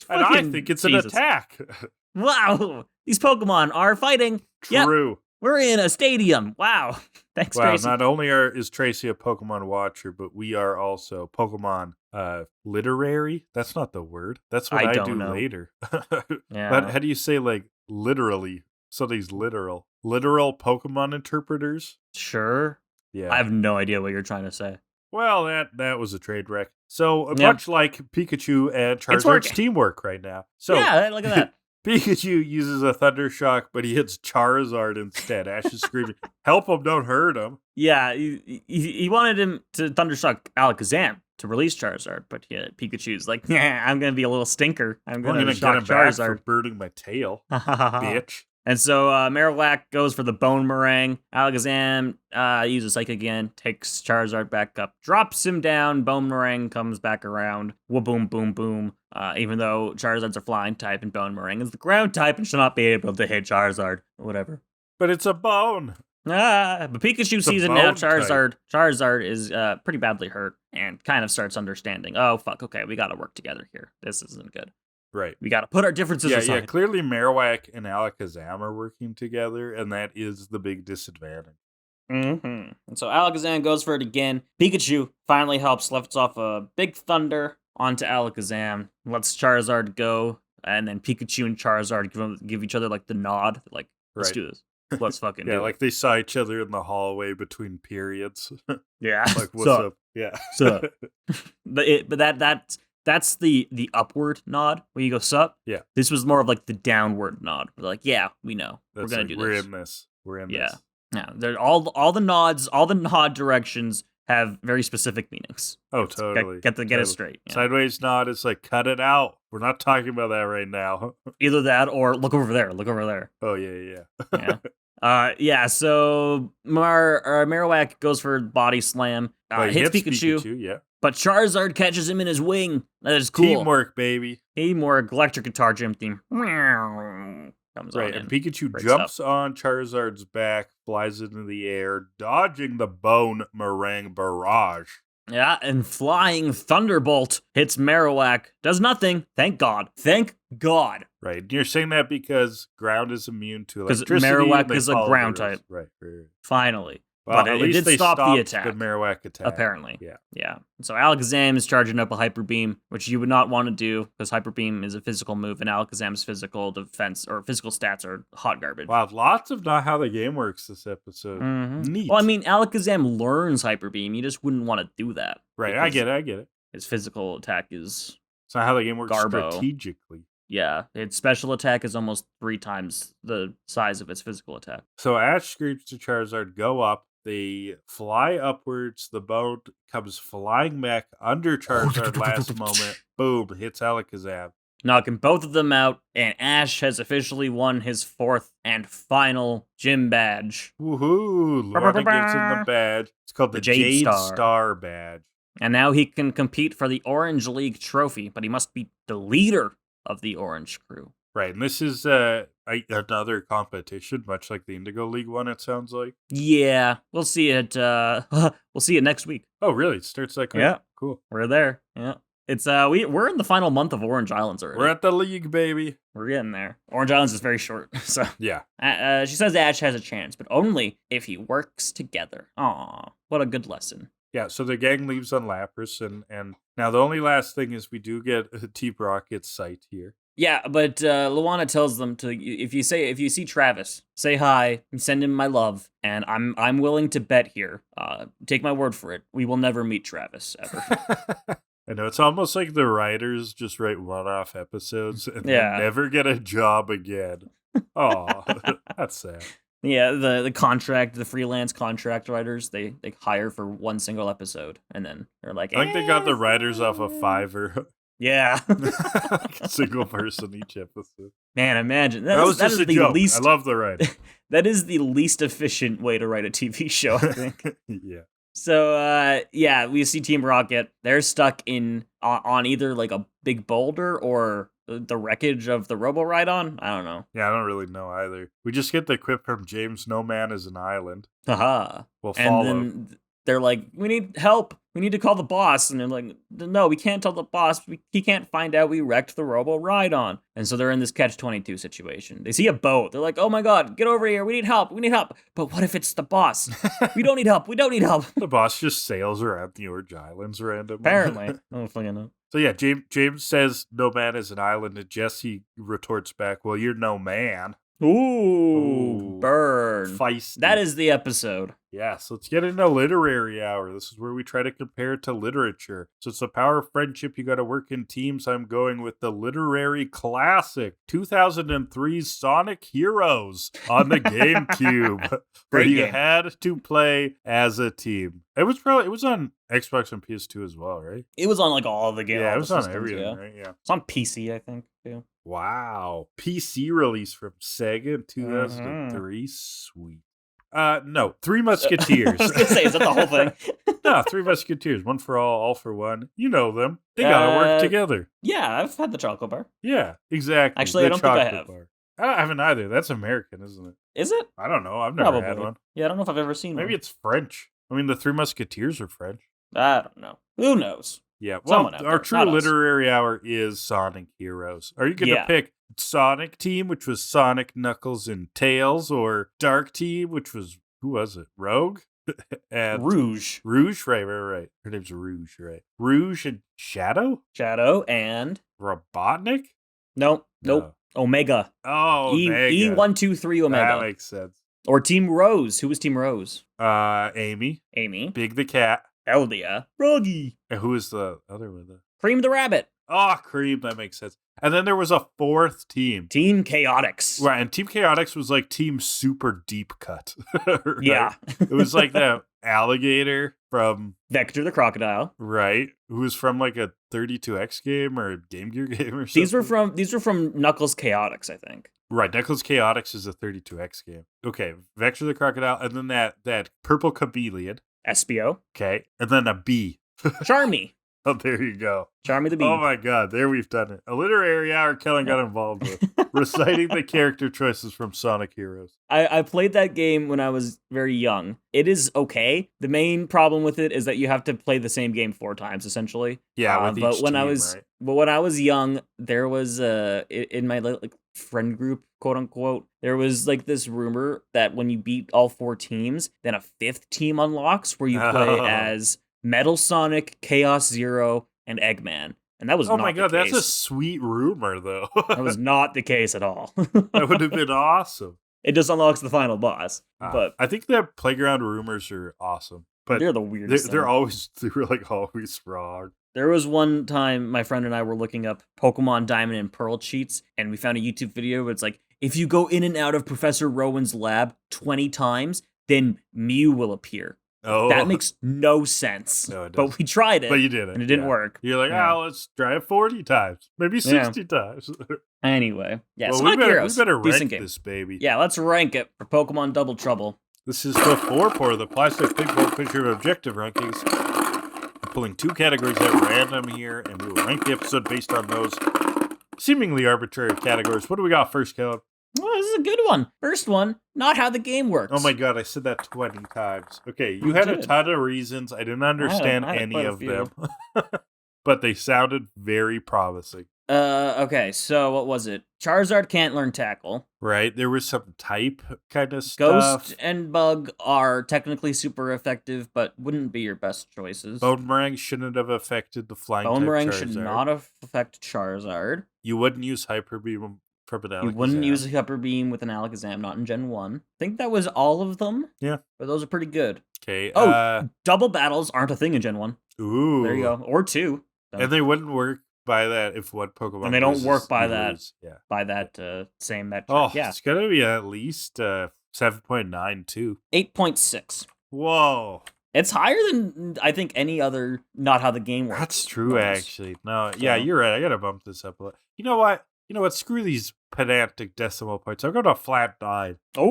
I think it's an attack. Wow. These Pokemon are fighting. True. Yep. We're in a stadium. Wow. Thanks, Tracy. Not only is Tracy a Pokemon watcher, but we are also Pokemon literary. That's not the word. That's what I do later. Yeah. But how do you say, like, literally? Something's literal. Literal Pokemon interpreters? Sure. Yeah. I have no idea what you're trying to say. Well, that was a trade wreck. So, much like Pikachu and Charizard's teamwork right now. So, yeah, look at that. Pikachu uses a Thunder Shock, but he hits Charizard instead. Ash is screaming, help him, don't hurt him. Yeah, he wanted him to Thunder Shock Alakazam to release Charizard, but Pikachu's like, yeah, I'm going to be a little stinker. I'm going to shock get him Charizard. Back for burning my tail, bitch. And so Marowak goes for the Bone Meringue. Alakazam uses Psychic again, takes Charizard back up, drops him down. Bone Meringue comes back around. Boom, boom, boom. Even though Charizard's a flying type and Bone Meringue is the ground type and should not be able to hit Charizard. Whatever. But it's a bone. But Pikachu sees it now. Charizard is pretty badly hurt and kind of starts understanding. Oh, fuck. Okay, we got to work together here. This isn't good. Right. We got to put our differences Yeah, aside. clearly Marowak and Alakazam are working together, and that is the big disadvantage. Mm-hmm. And so Alakazam goes for it again. Pikachu finally helps, lifts off a big thunder onto Alakazam, lets Charizard go, and then Pikachu and Charizard give each other like the nod, like, let's do this. Let's fucking do like it. they saw each other in the hallway between periods. Yeah. Like, what's up? Yeah. Sup. That's the upward nod where you go sup. Yeah. This was more of like the downward nod. We're like, yeah, we know. We're gonna do this. We're in this. We're in this. Yeah. They're all the nods, all the nod directions have very specific meanings. Oh, totally. Get it straight. Yeah. Sideways nod is like, cut it out. We're not talking about that right now. Either that or look over there. Look over there. Oh, yeah. So Marowak goes for body slam. Hits Pikachu. Yeah. But Charizard catches him in his wing. That is cool. Teamwork, baby. Teamwork. Electric guitar gym theme. Comes right, on and Pikachu Great jumps stuff. on Charizard's back, flies into the air, dodging the Bone Meringue Barrage. Yeah, and Flying Thunderbolt hits Marowak. Does nothing. Thank God. Thank God. Right, you're saying that because ground is immune to electricity. Because Marowak is a ground type. Right. Finally. Well, but at it least did stop the attack. The Marowak attack. Apparently. Yeah. So Alakazam is charging up a Hyper Beam, which you would not want to do because Hyper Beam is a physical move and Alakazam's physical defense or physical stats are hot garbage. Wow, lots of not how the game works this episode. Mm-hmm. Neat. Well, I mean, Alakazam learns Hyper Beam. You just wouldn't want to do that. Right, I get it. His physical attack is... It's not how the game works Garbo. strategically. Yeah, its special attack is almost 3 times the size of its physical attack. So Ash screams to Charizard, go up. They fly upwards. The boat comes flying back under Charizard last moment. Boom, hits Alakazam. Knocking both of them out, and Ash has officially won his 4th and final gym badge. Woohoo! Lorna gives him the badge. It's called the Jade Star badge. And now he can compete for the Orange League trophy, but he must be the leader of the Orange crew. Right, and this is another competition, much like the Indigoleague one, it sounds like. Yeah, we'll see it. We'll see it next week. Oh, really? It starts that quick? Yeah, cool. We're there. Yeah, it's we're in the final month of Orange Islands already. We're at the league, baby. We're getting there. Orange Islands is very short, so yeah. She says Ash has a chance, but only if he works together. Aw, what a good lesson. Yeah, so the gang leaves on Lapras, and now the only last thing is we do get Team Rocket's sight here. Yeah, but Luana tells them to if you see Travis, say hi and send him my love, and I'm willing to bet here. Take my word for it, we will never meet Travis ever. I know, it's almost like the writers just write one-off episodes and then never get a job again. Oh, that's sad. Yeah, the freelance contract writers, they hire for one single episode, and then they're like, I think they got the writers off of Fiverr. Yeah. Like a single person each episode. Man, imagine. That was just a joke. Least, I love the writing. That is the least efficient way to write a TV show, I think. Yeah. So, we see Team Rocket. They're stuck on either like a big boulder or the wreckage of the Robo-Rhydon. I don't know. Yeah, I don't really know either. We just get the quip from James, no man is an island. Haha. We'll follow. And then they're like, we need help. We need to call the boss. And they're like, no, we can't tell the boss. He can't find out we wrecked the Robo-Rhydon. And so they're in this catch-22 situation. They see a boat. They're like, oh my God, get over here. We need help. But what if it's the boss? We don't need help. The boss just sails around the Orange Islands randomly. Apparently. I don't fucking know. So yeah, James says no man is an island. And Jesse retorts back, well, you're no man. Ooh, burn. Feisty. That is the episode. Yeah, so let's get into literary hour. This is where we try to compare it to literature. So it's the power of friendship. You got to work in teams. I'm going with the literary classic, 2003's Sonic Heroes on the GameCube, where you had to play as a team. It was on Xbox and PS2 as well, right? It was on like all the games. Yeah, it was on everything, right? Yeah. It's on PC, I think, too. Wow. PC release from Sega in 2003. Sweet. No, Three Musketeers. I was going to say, is that the whole thing? No, Three Musketeers. One for all for one. You know them. They gotta work together. Yeah, I've had the chocolate bar. Yeah, exactly. Actually, I don't think I have. Bar. I haven't either. That's American, isn't it? Is it? I don't know. I've never had one. Yeah, I don't know if I've ever seen one. Maybe it's French. I mean, the Three Musketeers are French. I don't know. Who knows? Yeah, well, Someone out our there, true not us. literary hour is Sonic Heroes. Are you going to pick Sonic Team, which was Sonic, Knuckles, and Tails, or Dark Team, which was, who was it? Rogue? And Rouge. Rouge, right. Her name's Rouge, right? Rouge and Shadow? Shadow and... Robotnik? Nope. No. Omega. Oh, Omega. E123 Omega. That makes sense. Or Team Rose. Who was Team Rose? Amy. Amy. Big the cat. Eldia. Froggy. And who is the other one? Cream the Rabbit. Oh, Cream. That makes sense. And then there was a fourth team. Team Chaotix. Right, and Team Chaotix was like Team Super Deep Cut. Right? Yeah. It was like the alligator from... Vector the Crocodile. Right. Who was from like a 32X game or a Game Gear game or something. These were from Knuckles Chaotix, I think. Right, Knuckles Chaotix is a 32X game. Okay, Vector the Crocodile, and then that purple chameleon. SBO. Okay, and then a bee. Charmy. Oh, there you go. Charmy the Bee. Oh my god, there we've done it. A literary hour Kellan got involved with. Reciting the character choices from Sonic Heroes. I played that game when I was very young. It is okay. The main problem with it is that you have to play the same game 4 times, essentially. Yeah, with but each when team, But right? when I was young, there was in my like friend group, quote unquote, there was like this rumor that when you beat all 4 teams, then a 5th team unlocks where you play as Metal Sonic, Chaos Zero, and Eggman. And that was not the case. Oh my god, that's a sweet rumor, though. That was not the case at all. That would have been awesome. It just unlocks the final boss. But I think that playground rumors are awesome. But they're the weirdest they were like always wrong. There was one time my friend and I were looking up Pokemon Diamond and Pearl cheats, and we found a YouTube video where it's like, if you go in and out of Professor Rowan's lab 20 times, then Mew will appear. Oh. That makes no sense. No, it doesn't. But we tried it. But you did it. And it didn't work. You're like, let's try it 40 times. Maybe 60 times. Anyway. Yeah, well, Sonic Heroes. We better rank Decent game. this baby. Yeah, let's rank it for Pokemon Double Trouble. This is the 4 the plastic pink picture of objective rankings. I'm pulling 2 categories at random here, and we will rank the episode based on those seemingly arbitrary categories. What do we got first, Kellan? Well, this is a good one. First one, not how the game works. Oh my god, I said that 20 times. Okay, you had a ton of reasons. I didn't understand any of them. But they sounded very promising. Okay, so what was it? Charizard can't learn Tackle. Right, there was some type kind of stuff. Ghost and Bug are technically super effective, but wouldn't be your best choices. Bonemerang shouldn't have affected the flying type Bonemerang Charizard. should not affect Charizard. You wouldn't use Hyper Beam from an Alakazam. You wouldn't use a Hyper Beam with an Alakazam, not in Gen 1. I think that was all of them. Yeah. But those are pretty good. Okay. Double battles aren't a thing in Gen 1. Ooh. There you go. Or 2. So. And they wouldn't work by that if one Pokemon And they don't work by that. Lose. Yeah. By that same metric. Oh, yeah. It's going to be at least 7.9 too. 8.6. Whoa. It's higher than, I think, any other not how the game works. That's true, actually. No, yeah, you're right. I got to bump this up a little. You know what? Screw these pedantic decimal points. I'll go to a flat 9. Oh,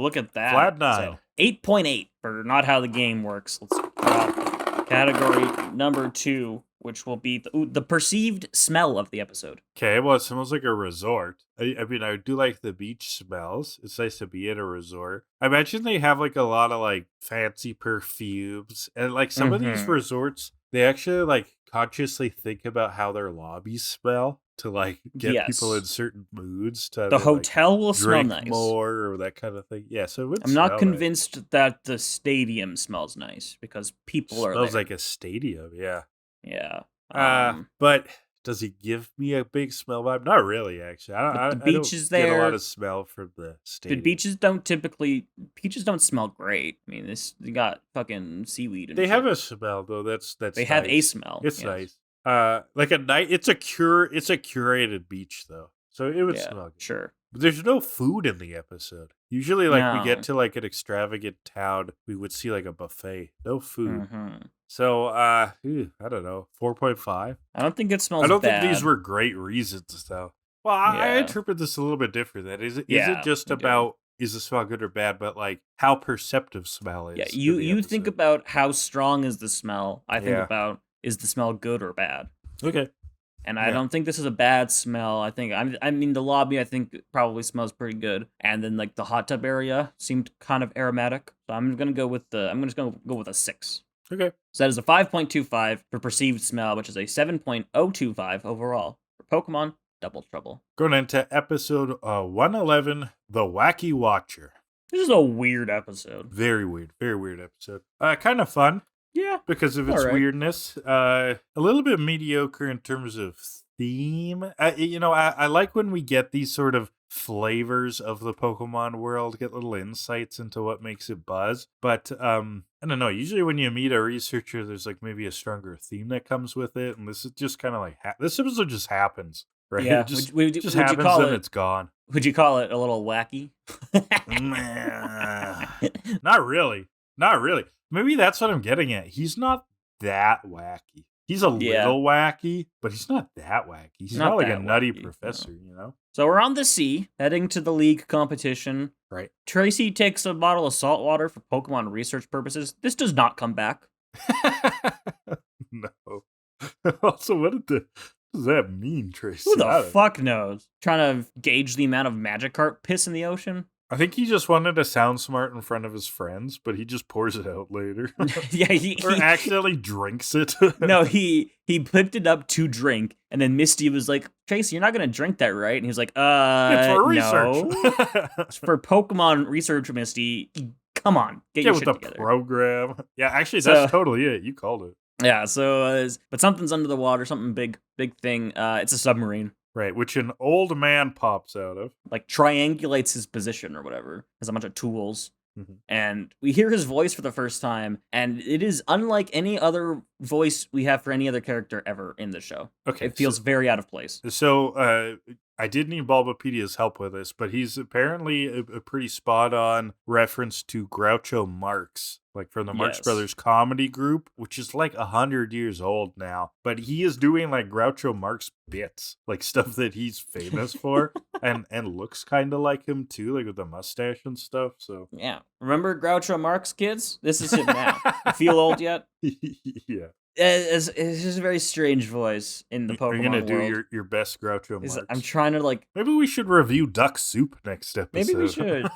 look at that. Flat 9. So, 8.8 for not how the game works. Let's drop category number 2, which will be the perceived smell of the episode. Okay, well, it smells like a resort. I mean, I do like the beach smells. It's nice to be at a resort. I imagine they have like a lot of like fancy perfumes. And like some of these resorts, they actually like consciously think about how their lobbies smell to like get people in certain moods to the hotel will smell nice more or that kind of thing. Yeah, so it would I'm not convinced that the stadium smells nice because people are smells there. like a stadium. Yeah. But does he give me a big smell vibe? Not really, actually. The beach is there. Get a lot of smell from the stadium. The beaches don't smell great. I mean, you got fucking seaweed. And they have a smell though. That's they nice. have a smell. It's nice. Like a night. It's a curated beach though, so it would smell good. Sure. But there's no food in the episode. Usually, like we get to like an extravagant town, we would see like a buffet. No food. So, I don't know, 4.5. I don't think it smells. I don't bad. think these were great reasons, though. Well, I interpret this a little bit different. That is it just about is the smell good or bad, but like how perceptive smell is. Yeah, you think about how strong is the smell. I think about is the smell good or bad. Okay. And I don't think this is a bad smell. I mean the lobby I think probably smells pretty good, and then like the hot tub area seemed kind of aromatic. So I'm just gonna go with a 6. Okay. So that is a 5.25 for perceived smell, which is a 7.025 overall for Pokemon Double Trouble. Going into episode 111, The Wacky Watcher. This is a weird episode. Very weird episode. Kind of fun. Yeah. Because of its weirdness. A little bit mediocre in terms of theme. I like when we get these sort of flavors of the Pokemon world, get little insights into what makes it buzz. But I don't know. Usually when you meet a researcher, there's like maybe a stronger theme that comes with it. And this is just kind of like, this episode just happens. Right? Yeah. It just happens and it's gone. Would you call it a little wacky? Not really. Maybe that's what I'm getting at. He's not that wacky. He's a little wacky, but he's not that wacky. He's not like a nutty professor, you know? So we're on the sea, heading to the league competition. Right. Tracy takes a bottle of salt water for Pokemon research purposes. This does not come back. No. Also, what does that mean, Tracy? Who the fuck knows? Trying to gauge the amount of Magikarp piss in the ocean? I think he just wanted to sound smart in front of his friends, but he just pours it out later. Yeah, or accidentally drinks it. No, he picked it up to drink, and then Misty was like, "Tracy, you're not gonna drink that, right?" And he was like, it's for research. No. It's for Pokemon research, Misty. Come on, get your shit with together. The program. Yeah, actually, that's totally it. You called it. Yeah, so, but something's under the water, something big thing. It's a submarine. Right, which an old man pops out of. Like, triangulates his position or whatever. Has a bunch of tools. Mm-hmm. And we hear his voice for the first time, and it is unlike any other voice we have for any other character ever in the show. Okay. It feels very out of place. So, I did need Bulbapedia's help with this, but he's apparently a pretty spot-on reference to Groucho Marx, like from the Marx Brothers comedy group, which is like 100 years old now. But he is doing like Groucho Marx bits, like stuff that he's famous for, and looks kind of like him too, like with the mustache and stuff. So yeah, remember Groucho Marx, kids? This is him now. You feel old yet? Yeah. It's just a very strange voice in the Pokemon world. You're gonna do your best Groucho Marx. I'm trying to like. Maybe we should review Duck Soup next episode. Maybe we should.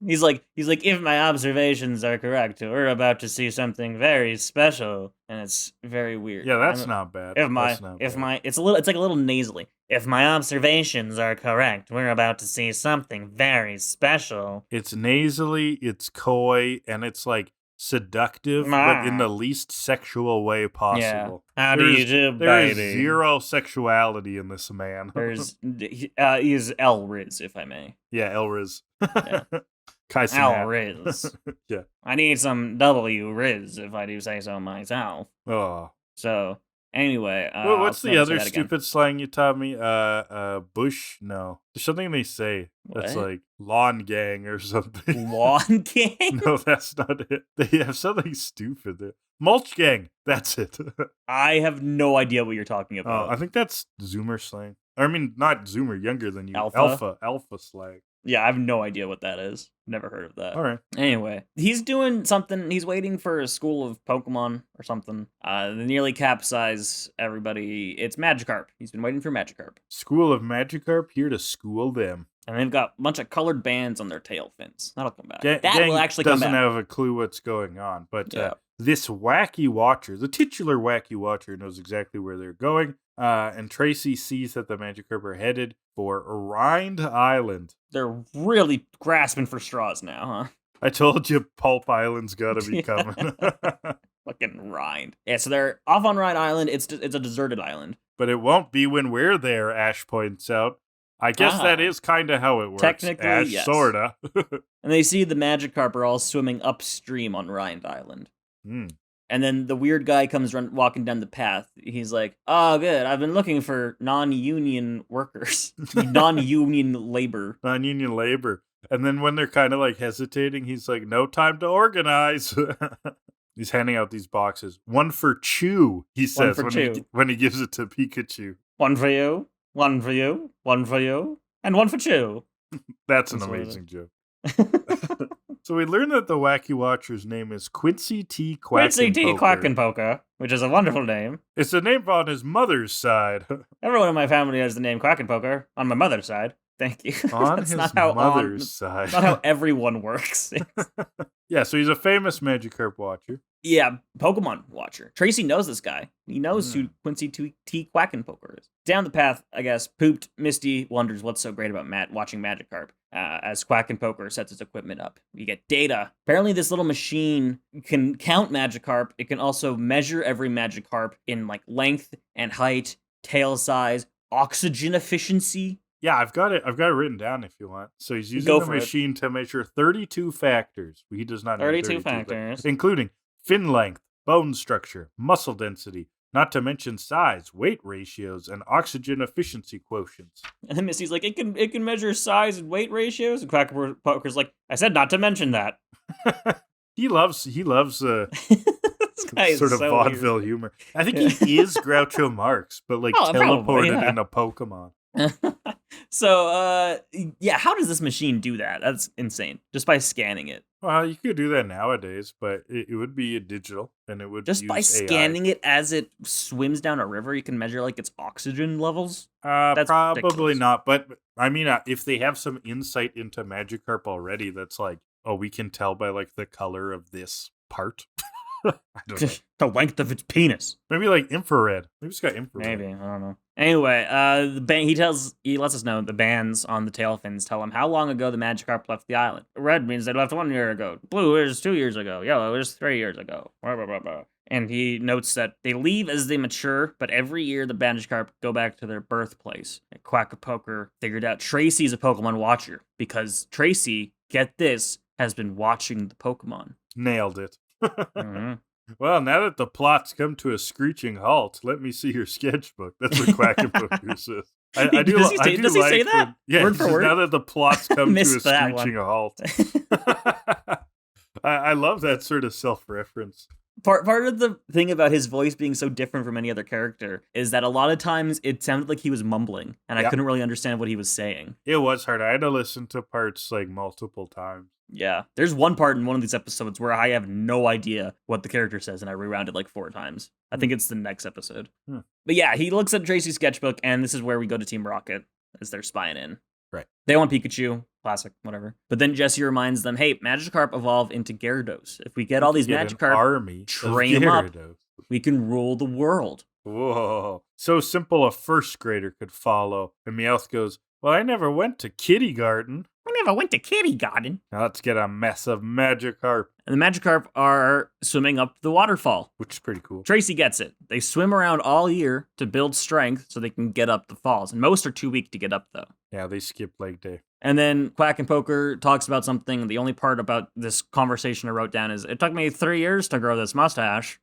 He's like, if my observations are correct, we're about to see something very special, and it's very weird. Yeah, that's not bad. It's like a little nasally. If my observations are correct, we're about to see something very special. It's nasally, it's coy, and it's like seductive, but in the least sexual way possible. Yeah. How do you do, baby? There is zero sexuality in this man. He's El Riz, if I may. Yeah, El Riz. Yeah. El Riz. Yeah. I need some W Riz, if I do say so myself. Oh. So, anyway. What's the other stupid slang you taught me? Bush? No. There's something they say that's like lawn gang or something. Lawn gang? No, that's not it. They have something stupid there. Mulch gang. That's it. I have no idea what you're talking about. I think that's Zoomer slang. I mean, not Zoomer, younger than you. Alpha slang. Yeah, I have no idea what that is. Never heard of that. All right. Anyway, he's doing something. He's waiting for a school of Pokemon or something. They nearly capsize everybody. It's Magikarp. He's been waiting for Magikarp. School of Magikarp here to school them. And they've got a bunch of colored bands on their tail fins. That'll come back. That will actually come back. Doesn't have a clue what's going on. But this Wacky Watcher, the titular Wacky Watcher, knows exactly where they're going. And Tracy sees that the Magikarp are headed for Rind Island. They're really grasping for straws now, huh? I told you Pulp Island's gotta be coming. Fucking Rind. Yeah, so they're off on Rind Island. It's a deserted island. But it won't be when we're there, Ash points out. I guess that is kind of how it works. Technically, Ash, yes. Sorta. And they see the Magikarp are all swimming upstream on Rind Island. And then the weird guy comes walking down the path. He's like, "Oh, good. I've been looking for non-union workers, non-union labor." Non-union labor. And then when they're kind of like hesitating, he's like, "No time to organize." He's handing out these boxes. One for Chew, he says when he gives it to Pikachu. One for you, one for you, one for you, and one for Chew. That's an amazing joke. So we learned that the Wacky Watcher's name is Quincy T. Quackenpoker, which is a wonderful name. It's a name on his mother's side. Everyone in my family has the name Quackenpoker on my mother's side. Thank you. On That's his not how mother's side. not how everyone works. Yeah, so he's a famous Magikarp watcher. Yeah, Pokemon Watcher. Tracy knows this guy. He knows who Quincy T. Quackenpoker is. Down the path, I guess, Pooped Misty wonders what's so great about watching Magikarp. As Quackenpoker sets his equipment up, you get data. Apparently, this little machine can count Magikarp. It can also measure every Magikarp in like length and height, tail size, oxygen efficiency. Yeah, I've got it written down if you want. So he's using the machine to measure 32 factors. He does not know 32 factors, including fin length, bone structure, muscle density, not to mention size, weight ratios, and oxygen efficiency quotients. And then Misty's like, it can measure size and weight ratios. And Quackenpoker's like, I said not to mention that. He loves This sort of so vaudeville weird. humor. I think he is Groucho Marx, but like teleported in a Pokemon. So, yeah, how does this machine do that? That's insane. Just by scanning it. Well, you could do that nowadays, but it would be a digital, and it would just use by scanning it as it swims down a river. You can measure like its oxygen levels. That's probably ridiculous. not. But I mean, if they have some insight into Magikarp already, that's like, oh, we can tell by like the color of this part. I don't know. The length of its penis. Maybe like infrared. Maybe it's got infrared. Maybe, I don't know. Anyway, he lets us know the bands on the tail fins tell him how long ago the Magikarp left the island. Red means they left 1 year ago. Blue is 2 years ago. Yellow is 3 years ago. Blah, blah, blah, blah. And he notes that they leave as they mature, but every year the Magikarp go back to their birthplace. And Quackenpoker figured out Tracy's a Pokemon watcher because Tracy, get this, has been watching the Pokemon. Nailed it. Mm-hmm. Well, now that the plot's come to a screeching halt, let me see your sketchbook. That's what Quackenpoker says. Does he say that? Yeah, word for word? Now that the plot's come to a Missed that one. screeching halt. I love that sort of self-reference. Part of the thing about his voice being so different from any other character is that a lot of times it sounded like he was mumbling, and I couldn't really understand what he was saying. It was hard. I had to listen to parts like multiple times. Yeah. There's one part in one of these episodes where I have no idea what the character says, and I rewound it like 4 times. I think it's the next episode. But yeah, he looks at Tracy's sketchbook, and this is where we go to Team Rocket as they're spying in. Right. They want Pikachu. Classic, whatever. But then Jesse reminds them, hey, Magikarp evolve into Gyarados. If we get all these Magikarp, train them up, we can rule the world. Whoa. So simple a first grader could follow. And Meowth goes, well, I never went to Kitty Garden. I never went to Kitty Garden. Now let's get a mess of Magikarp. And the Magikarp are swimming up the waterfall. Which is pretty cool. Tracy gets it. They swim around all year to build strength so they can get up the falls. And most are too weak to get up, though. Yeah, they skip leg day. And then Quackenpoker talks about something. The only part about this conversation I wrote down is, it took me 3 years to grow this mustache.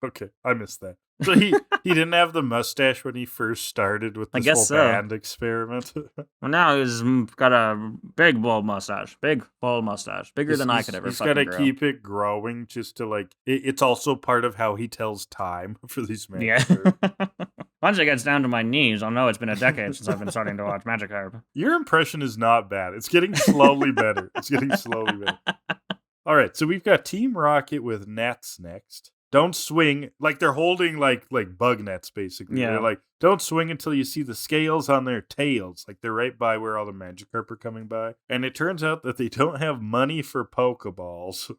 Okay, I missed that. So he didn't have the mustache when he first started with this whole band experiment. Well, now he's got a big bold mustache. Big bold mustache. Bigger than I could ever fucking grow. He's got to keep it growing just to like... It's also part of how he tells time for these Magikarp. Yeah. Once it gets down to my knees, I'll know it's been a decade since I've been starting to watch Magikarp. Your impression is not bad. It's getting slowly better. All right, so we've got Team Rocket with nets next. Don't swing, like they're holding like bug nets, basically. Yeah. They're like, don't swing until you see the scales on their tails. Like they're right by where all the Magikarp are coming by. And it turns out that they don't have money for Pokeballs.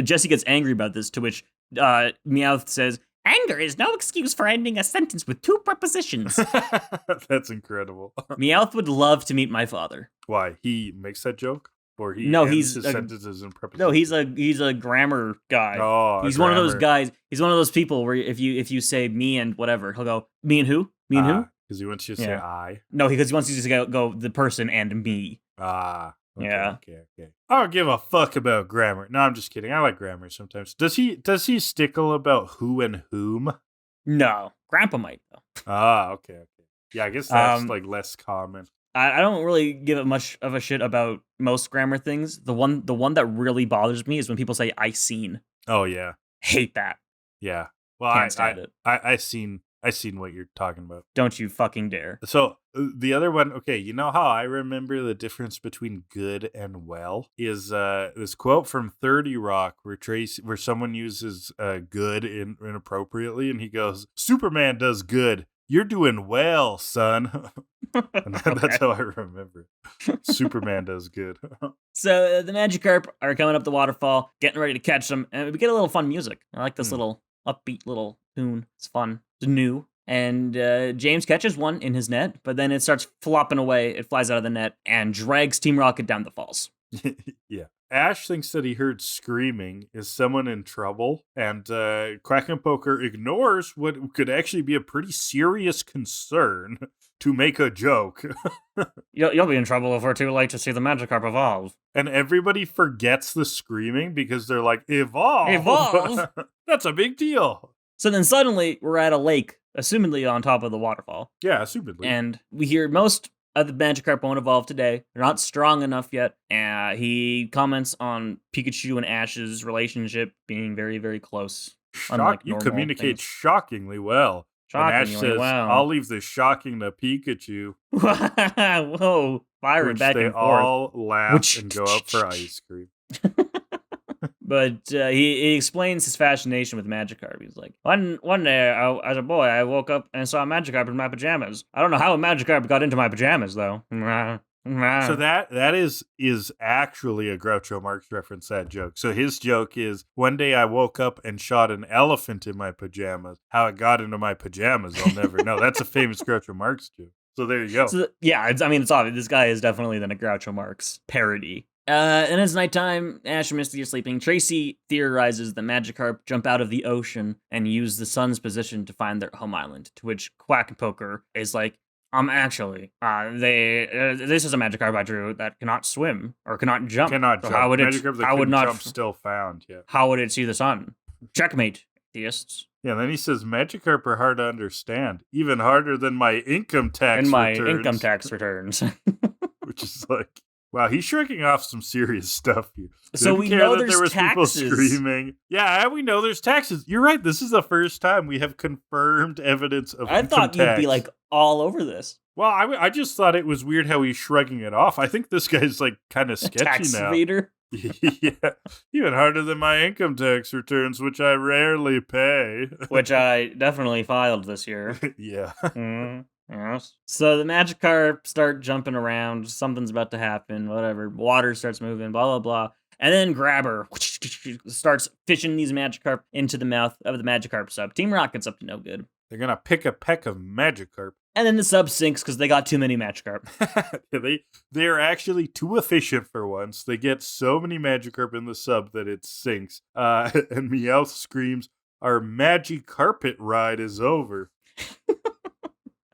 Jesse gets angry about this, to which Meowth says, anger is no excuse for ending a sentence with 2 prepositions. That's incredible. Meowth would love to meet my father. Why? He makes that joke? Or he he's his sentences in prepositions? No, he's a grammar guy. Oh, he's one of those guys. He's one of those people where if you say me and whatever, he'll go, me and who? Me and who? Because he wants you to say I. No, because he wants you to go the person and me. Okay, yeah. Okay. I don't give a fuck about grammar. No, I'm just kidding. I like grammar sometimes. Does he stickle about who and whom? No. Grandpa might, though. Okay. Yeah, I guess that's like less common. I don't really give it much of a shit about most grammar things. The one that really bothers me is when people say I seen. Oh yeah. Hate that. Yeah. Well, Can't stand it. I seen what you're talking about. Don't you fucking dare. So the other one, okay, you know how I remember the difference between good and well is this quote from 30 Rock where someone uses good inappropriately, and he goes, Superman does good. You're doing well, son. And that's how I remember it. Superman does good. So the Magikarp are coming up the waterfall, getting ready to catch them, and we get a little fun music. I like this little upbeat little tune. It's fun. It's new. And James catches one in his net, but then it starts flopping away. It flies out of the net and drags Team Rocket down the falls. Yeah. Ash thinks that he heard screaming. Is someone in trouble? And Quack and Poker ignores what could actually be a pretty serious concern to make a joke. You'll be in trouble if we're too late to see the Magikarp evolve. And everybody forgets the screaming because they're like, evolve! Evolve! That's a big deal. So then suddenly we're at a lake, assumedly on top of the waterfall. Yeah, assumedly. And we hear most of the Magikarp won't evolve today. They're not strong enough yet. He comments on Pikachu and Ash's relationship being very, very close. You communicate shockingly well. Shockingly Ash says, well. I'll leave the shocking to Pikachu. Whoa, firing back and forth. They all laugh and go out for ice cream. But he explains his fascination with Magikarp. He's like, one day, as a boy, I woke up and saw a Magikarp in my pajamas. I don't know how a Magikarp got into my pajamas, though. So that is actually a Groucho Marx reference, that joke. So his joke is, one day I woke up and shot an elephant in my pajamas. How it got into my pajamas, I'll never know. That's a famous Groucho Marx joke. So there you go. So, yeah, it's obvious. This guy is definitely then a Groucho Marx parody. And it's nighttime. Ash and Misty are sleeping. Tracy theorizes that Magikarp jump out of the ocean and use the sun's position to find their home island, to which Quack and Poker is like, actually, this is a Magikarp I drew that cannot swim or cannot jump. Cannot jump. How would it? Magikarp that how would not jump still found? Yeah. How would it see the sun? Checkmate, theists. Yeah. Then he says Magikarp are hard to understand, even harder than my income tax. Income tax returns. Which is like, wow, he's shrugging off some serious stuff here. So we know there's there was taxes. People screaming. Yeah, we know there's taxes. You're right. This is the first time we have confirmed evidence of I thought tax. You'd be like all over this. Well, I just thought it was weird how he's shrugging it off. I think this guy's like kind of sketchy tax now. Reader. Yeah, even harder than my income tax returns, which I rarely pay. Which I definitely filed this year. Yeah. Yes. So the Magikarp start jumping around. Something's about to happen. Whatever. Water starts moving. Blah blah blah. And then Grabber starts fishing these Magikarp into the mouth of the Magikarp sub. Team Rocket's up to no good. They're gonna pick a peck of Magikarp. And then the sub sinks because they got too many Magikarp. They are actually too efficient for once. They get so many Magikarp in the sub that it sinks. And Meowth screams, "Our Magikarpet ride is over."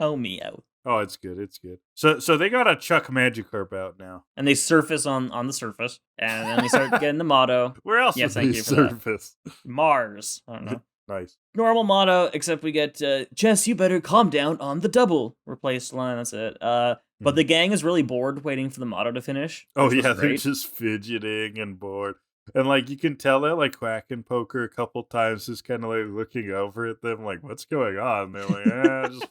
Oh, Meowth. Oh, it's good. It's good. So they gotta chuck Magikarp out now. And they surface on the surface. And then they start getting the motto. Where else yes, do thank they you for surface? That. Mars. I don't know. Nice. Normal motto, except we get, Jess, you better calm down on the double. Replaced line, that's it. But the gang is really bored waiting for the motto to finish. Oh, yeah, they're just fidgeting and bored. And, like, you can tell that, like, Quack and Poker a couple times just kind of, like, looking over at them, like, what's going on? And they're like, just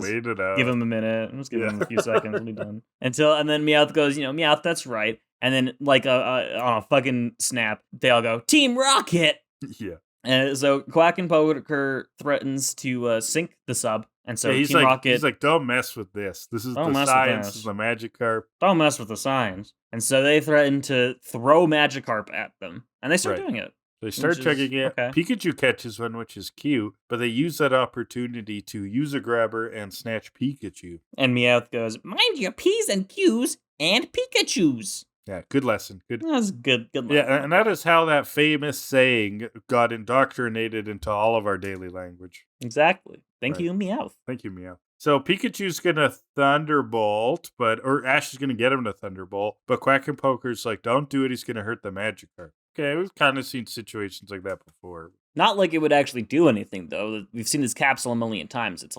wait it out. Give him a minute. Just give him a few seconds. We'll be done. And then Meowth goes, Meowth, that's right. And then, like, on a fucking snap, they all go, Team Rocket! Yeah. And so Quack and Poker threatens to sink the sub. And so Team Rocket... He's like, don't mess with this. This is the science. This is the Magikarp. Don't mess with the science. And so they threaten to throw Magikarp at them. And they start doing it. They start chugging it. Okay. Pikachu catches one, which is cute. But they use that opportunity to use a grabber and snatch Pikachu. And Meowth goes, mind your P's and Q's and Pikachus. Yeah, good lesson. Good. That's good. Good lesson. Yeah, and that is how that famous saying got indoctrinated into all of our daily language. Exactly. Thank you, Meowth. Thank you, Meowth. So Pikachu's gonna Thunderbolt, or Ash is gonna get him to Thunderbolt, but Quack and Poker's like, don't do it, he's gonna hurt the Magikarp. Okay, we've kind of seen situations like that before. Not like it would actually do anything, though. We've seen this capsule a million times. It's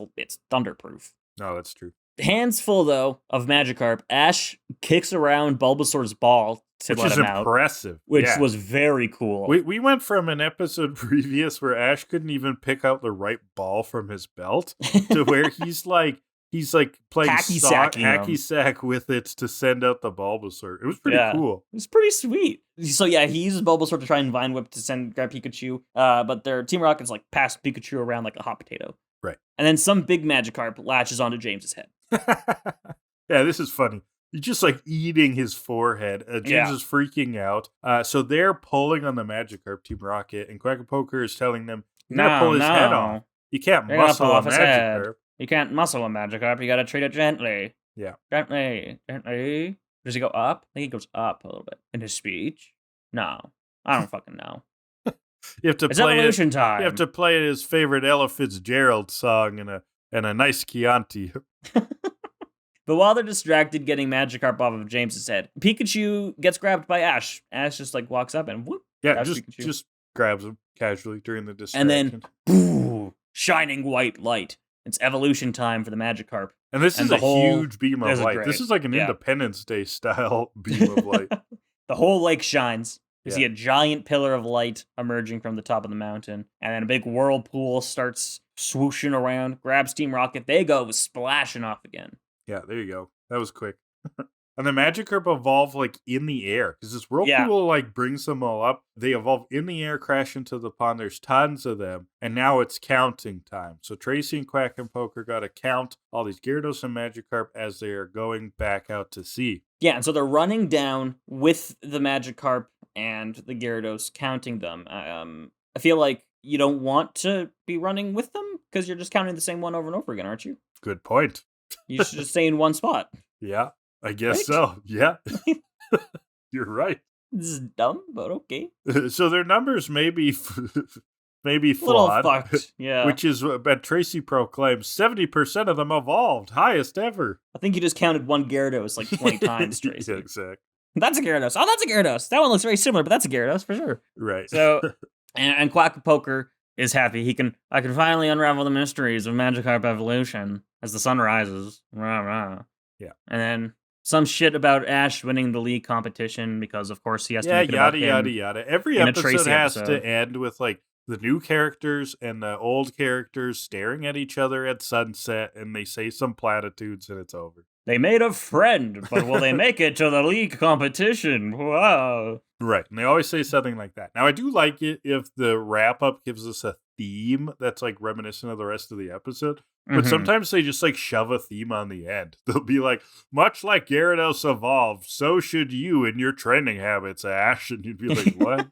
thunderproof. No, that's true. Hands full, though, of Magikarp. Ash kicks around Bulbasaur's ball to let him out. Which is impressive. Which was very cool. We went from an episode previous where Ash couldn't even pick out the right ball from his belt to where he's like playing hacky sack with it to send out the Bulbasaur. It was pretty cool. It was pretty sweet. So yeah, he uses Bulbasaur to try and Vine Whip to grab Pikachu. But their Team Rocket's like pass Pikachu around like a hot potato. Right. And then some big Magikarp latches onto James's head. Yeah, this is funny. He's just like eating his forehead. James is freaking out. So they're pulling on the Magikarp, Team Rocket, and Quackapoker is telling them, you gotta pull his head off. You can't muscle a Magikarp. You can't muscle a Magikarp. You gotta treat it gently. Yeah. Gently. Does he go up? I think he goes up a little bit. In his speech? No. I don't fucking know. You have to it's play evolution time. You have to play his favorite Ella Fitzgerald song and a nice Chianti. But while they're distracted getting Magikarp off of James's head, Pikachu gets grabbed by Ash. Ash just like walks up and whoop. Yeah, just grabs him casually during the distraction. And then, boo, shining white light. It's evolution time for the Magikarp. And this is a huge beam of light. This is like an Independence Day style beam of light. The whole lake shines. You see a giant pillar of light emerging from the top of the mountain. And then a big whirlpool starts swooshing around, grabs Team Rocket. They go splashing off again. Yeah, there you go. That was quick. And the Magikarp evolve like in the air because this whirlpool like brings them all up. They evolve in the air, crash into the pond. There's tons of them, and now it's counting time. So Tracy and Quack and Poker got to count all these Gyarados and Magikarp as they are going back out to sea. Yeah, and so they're running down with the Magikarp and the Gyarados, counting them. I feel like you don't want to be running with them because you're just counting the same one over and over again, aren't you? Good point. You should just stay in one spot. Yeah, I guess so. Yeah, you're right. This is dumb, but okay. So their numbers may be flawed. Little fucked, yeah. Which is what Tracy proclaims 70% of them evolved, highest ever. I think you just counted one Gyarados like 20 times, Tracy. Yeah, exactly. That's a Gyarados. Oh, that's a Gyarados. That one looks very similar, but that's a Gyarados for sure. Right. So, and Quackapoker is happy. I can finally unravel the mysteries of Magikarp evolution as the sun rises. Rah, rah. Yeah. And then some shit about Ash winning the league competition because, of course, he has to make it about him. Yada. Every episode has to end with, like, the new characters and the old characters staring at each other at sunset, and they say some platitudes, and it's over. They made a friend, but will they make it to the league competition? Wow. Right, and they always say something like that. Now, I do like it if the wrap-up gives us a theme that's, like, reminiscent of the rest of the episode. But sometimes they just, like, shove a theme on the end. They'll be like, much like Gyarados evolved, so should you in your training habits, Ash. And you'd be like, what?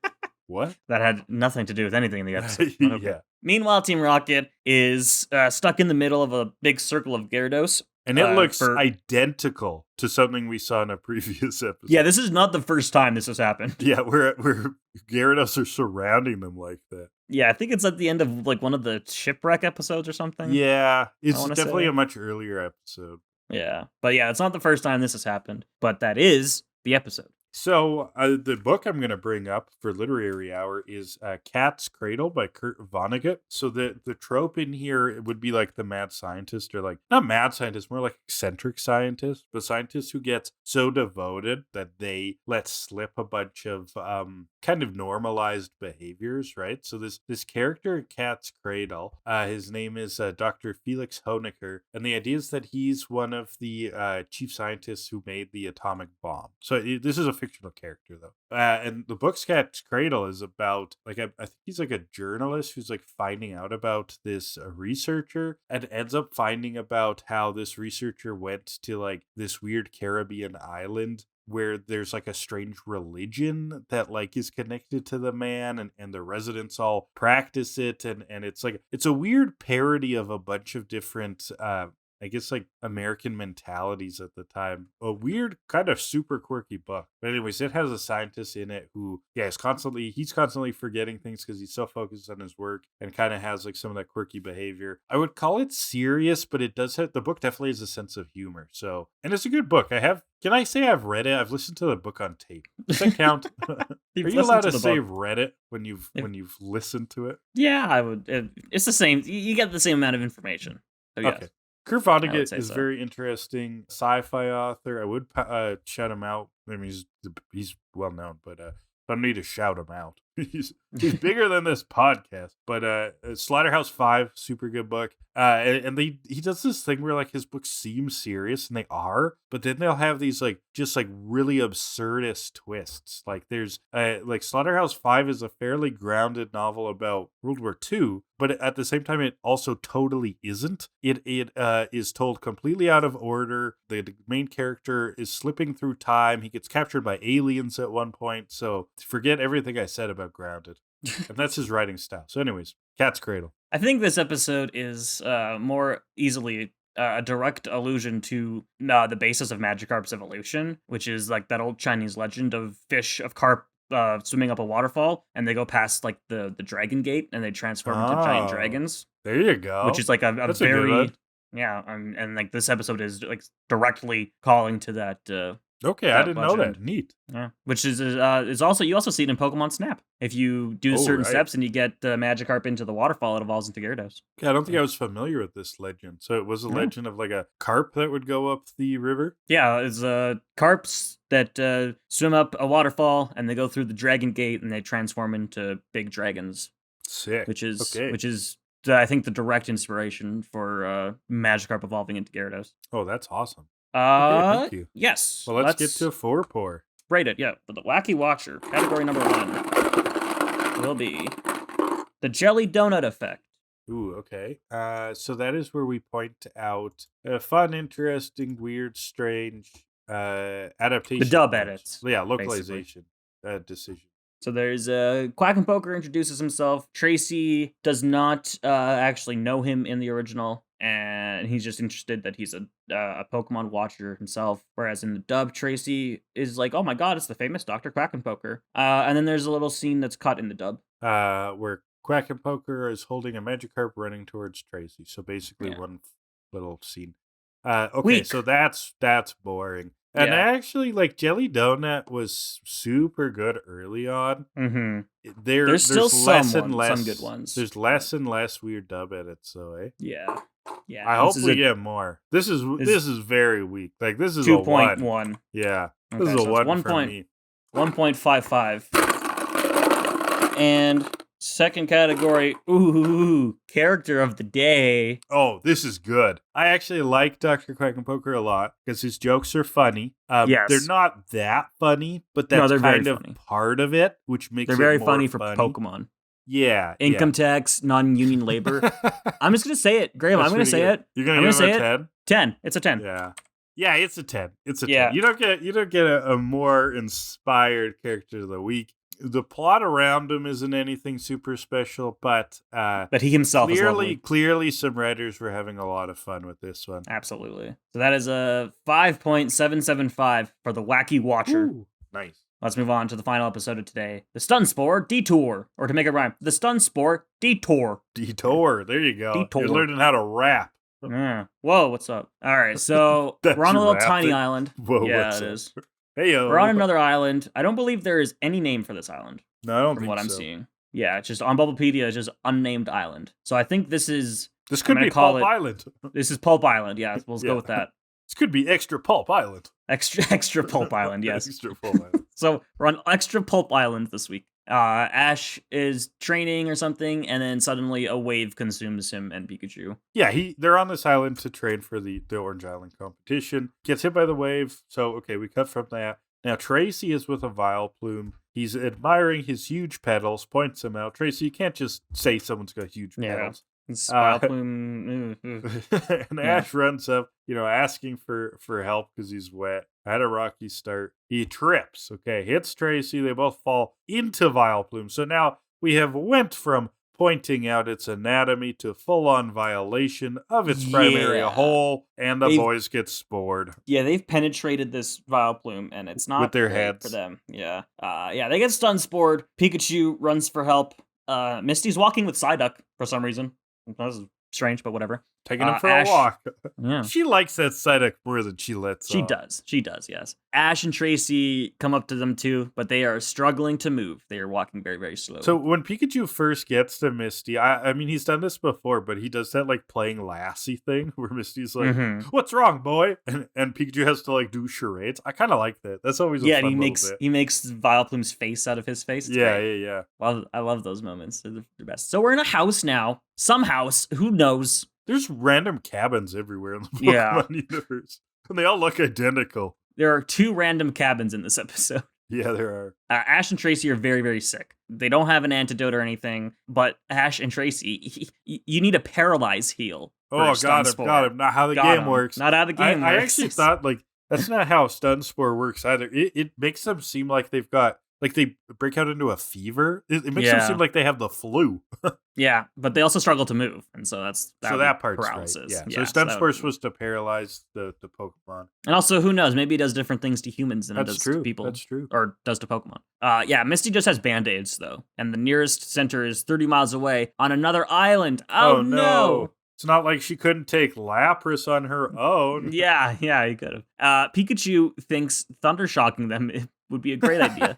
What? That had nothing to do with anything in the episode. Okay. Yeah. Meanwhile, Team Rocket is stuck in the middle of a big circle of Gyarados. And it looks identical to something we saw in a previous episode. Yeah, this is not the first time this has happened. Yeah, where Gyarados are surrounding them like that. Yeah, I think it's at the end of like one of the shipwreck episodes or something. Yeah, it's definitely a much earlier episode. Yeah, but yeah, it's not the first time this has happened, but that is the episode. So the book I'm going to bring up for Literary Hour is Cat's Cradle by Kurt Vonnegut. So the trope in here, it would be like the mad scientist, or like, not mad scientist, more like eccentric scientist, but scientist who gets so devoted that they let slip a bunch of kind of normalized behaviors, right? So this character in Cat's Cradle, his name is Dr. Felix Honecker, and the idea is that he's one of the chief scientists who made the atomic bomb. So this is a fictional character though, and the book's Cat's Cradle is about like I think he's like a journalist who's like finding out about this researcher, and ends up finding about how this researcher went to like this weird Caribbean island where there's like a strange religion that like is connected to the man, and the residents all practice it, and it's like it's a weird parody of a bunch of different I guess like American mentalities at the time. A weird, kind of super quirky book. But anyways, it has a scientist in it who, he's constantly forgetting things because he's so focused on his work, and kind of has like some of that quirky behavior. I would call it serious, but it does have, the book definitely has a sense of humor. So, and it's a good book. Can I say I've read it? I've listened to the book on tape. Does that count? Are you allowed to say you've read it when you've listened to it? Yeah, I would. It's the same. You get the same amount of information. So yes. Okay. Kurt Vonnegut is very interesting sci-fi author. I would shout him out. I mean, he's well known, but I don't need to shout him out. he's bigger than this podcast. But Slaughterhouse-5, super good book. And he does this thing where like his books seem serious, and they are, but then they'll have these like just like really absurdist twists. Like there's like Slaughterhouse-5 is a fairly grounded novel about World War II, but at the same time it also totally isn't. It is told completely out of order. The main character is slipping through time. He gets captured by aliens at one point. So forget everything I said about grounded. And that's his writing style. So anyways, Cat's Cradle. I think this episode is more easily a direct allusion to the basis of Magikarp's evolution, which is like that old Chinese legend of carp swimming up a waterfall, and they go past like the dragon gate, and they transform into giant dragons. There you go. Which is like a very and like this episode is like directly calling to that. Okay, I didn't know that. Neat. Yeah, which is also you also see it in Pokemon Snap. If you do certain steps and you get Magikarp into the waterfall, it evolves into Gyarados. Okay, I don't think I was familiar with this legend. So it was a legend of like a carp that would go up the river? Yeah, it's carps that swim up a waterfall, and they go through the Dragon Gate, and they transform into big dragons. Sick. Which is I think the direct inspiration for Magikarp evolving into Gyarados. Oh, that's awesome. Okay, thank you. Yes. Well, let's get to 4-pour. Rate it, yeah. For the Wacky Watcher, category number 1 will be the Jelly Donut Effect. Ooh, okay. So that is where we point out a fun, interesting, weird, strange adaptation. The dub edits. Yeah, localization decision. So there's Quack and Poker introduces himself. Tracy does not actually know him in the original, and he's just interested that he's a Pokemon watcher himself. Whereas in the dub, Tracy is like, "Oh my God, it's the famous Dr. Quack and Poker." And then there's a little scene that's cut in the dub, where Quack and Poker is holding a Magikarp running towards Tracy. So basically, one little scene. Okay, Weak. So that's boring. And actually, like, Jelly Donut was super good early on. Mm-hmm. There's still some good ones. There's less and less weird dub edits, though, eh? Yeah. I hope we get more. This is very weak. Like, this is 2.1. Yeah. This is a 1 for me. 1.55. And second category, character of the day. Oh, this is good. I actually like Dr. Quack and Poker a lot because his jokes are funny. Yes. They're not that funny, but that's kind of part of it, which makes they're it very more funny for Pokemon. Yeah. Income tax, non-union labor. I'm just going to say it. Graham, I'm going to say it. You're going to say it? 10? 10. It's a 10. Yeah. Yeah, it's a 10. It's a 10. You don't get a more inspired character of the week. The plot around him isn't anything super special, but he himself clearly some writers were having a lot of fun with this one. Absolutely. So that is a 5.775 for the Wacky Watcher. Ooh, nice. Let's move on to the final episode of today. The Stun Spore Detour. Or to make it rhyme, the Stun Spore Detour. Detour. There you go. Detour. You're learning how to rap. Yeah. Whoa, what's up? All right, so we're on a little tiny island. Whoa, yeah, it is. Hey, yo. We're on another island. I don't believe there is any name for this island. No, I don't from think what I'm so. seeing. Yeah, it's just on Bubblepedia, it's just unnamed island. So I think this could be Pulp Island. This is Pulp Island, yeah. We'll go with that. This could be Extra Pulp Island. Extra Pulp Island, yes. Extra Pulp Island. So we're on Extra Pulp Island this week. Ash is training or something, and then suddenly a wave consumes him and Pikachu. Yeah, they're on this island to train for the Orange Island competition. Gets hit by the wave. So, okay, we cut from that. Now, Tracy is with a Vileplume. He's admiring his huge petals, points him out. Tracy, you can't just say someone's got huge petals. Vileplume. And Ash runs up, asking for help because he's wet. Had a rocky start. He trips, hits Tracy. They both fall into Vileplume. So now we have went from pointing out its anatomy to full-on violation of its primary hole, and the boys get spored. Yeah, they've penetrated this Vileplume, and it's not with their heads for them. Yeah, they get stun spored. Pikachu runs for help. Misty's walking with Psyduck for some reason. That's strange, but whatever. Taking him for Ash, a walk. Yeah. She likes that Psyduck more than she lets She off. does. She does, yes. Ash and Tracy come up to them too, but they are struggling to move. They are walking very, very slowly. So when Pikachu first gets to Misty, I mean, he's done this before, but he does that like playing Lassie thing where Misty's like, what's wrong, boy? And Pikachu has to like do charades. I kind of like that. That's always a fun and bit. he makes Vileplume's face out of his face. It's great. Yeah. Well, I love those moments. They're the best. So we're in a house now. Some house. Who knows? There's random cabins everywhere in the Pokemon universe. And they all look identical. There are 2 random cabins in this episode. Yeah, there are. Ash and Tracy are very, very sick. They don't have an antidote or anything, but Ash and Tracy, you need a paralyze heal. Oh, got him. Not how the game works. Not how the game works. I actually thought, like, that's not how Stun Spore works either. It makes them seem like they've got, like, they break out into a fever. It makes them seem like they have the flu. Yeah, but they also struggle to move, and so that part's paralysis. Right. Yeah. So Stun Spore is supposed to paralyze the Pokemon. And also, who knows? Maybe it does different things to humans than it does to people. That's true. Or does to Pokemon. Misty just has Band-Aids, though, and the nearest center is 30 miles away on another island. Oh no! It's not like she couldn't take Lapras on her own. Yeah, he could have. Pikachu thinks Thunder Shocking them would be a great idea.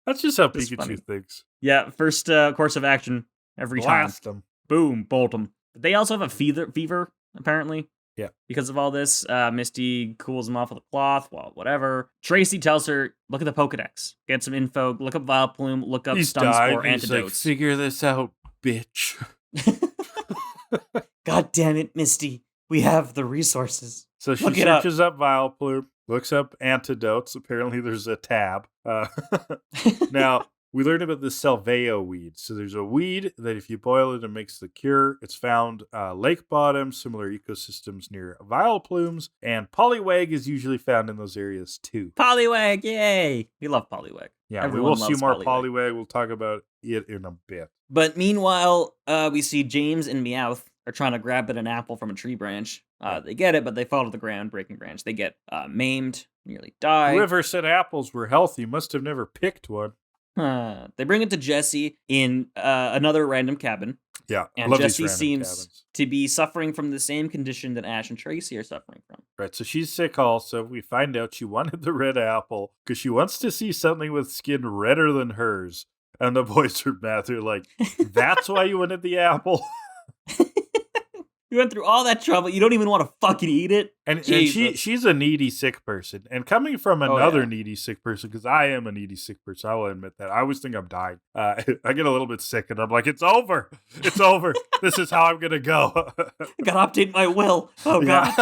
That's just how Pikachu thinks. Yeah, first course of action every Blast time. Them. Boom, bolt them. They also have a fever, apparently. Yeah. Because of all this, Misty cools them off with a cloth, whatever. Tracy tells her, look at the Pokedex. Get some info, look up Vileplume, look up Stun Spore antidotes. He's like, figure this out, bitch. God damn it, Misty. We have the resources. So she searches up Vileplume, looks up antidotes. Apparently there's a tab. Now, we learned about the Salveo weed. So there's a weed that if you boil it, it makes the cure. It's found lake bottom, similar ecosystems near Vileplumes, and Poliwag is usually found in those areas too. Poliwag, yay! We love Poliwag. Yeah, we will see more Poliwag. We'll talk about it in a bit. But meanwhile, we see James and Meowth are trying to grab an apple from a tree branch. They get it, but they fall to the ground, breaking branch. They get maimed, nearly die. Whoever said apples were healthy must have never picked one. They bring it to Jessie in another random cabin. Yeah, and Jessie seems to be suffering from the same condition that Ash and Tracy are suffering from. Right, so she's sick also. We find out she wanted the red apple because she wants to see something with skin redder than hers. And the boys are mad. They're like, that's why you wanted the apple? You went through all that trouble. You don't even want to fucking eat it. And she's a needy, sick person. And coming from another needy, sick person, because I am a needy, sick person, I will admit that. I always think I'm dying. I get a little bit sick, and I'm like, it's over. It's over. This is how I'm going to go. I got to update my will. Oh, God.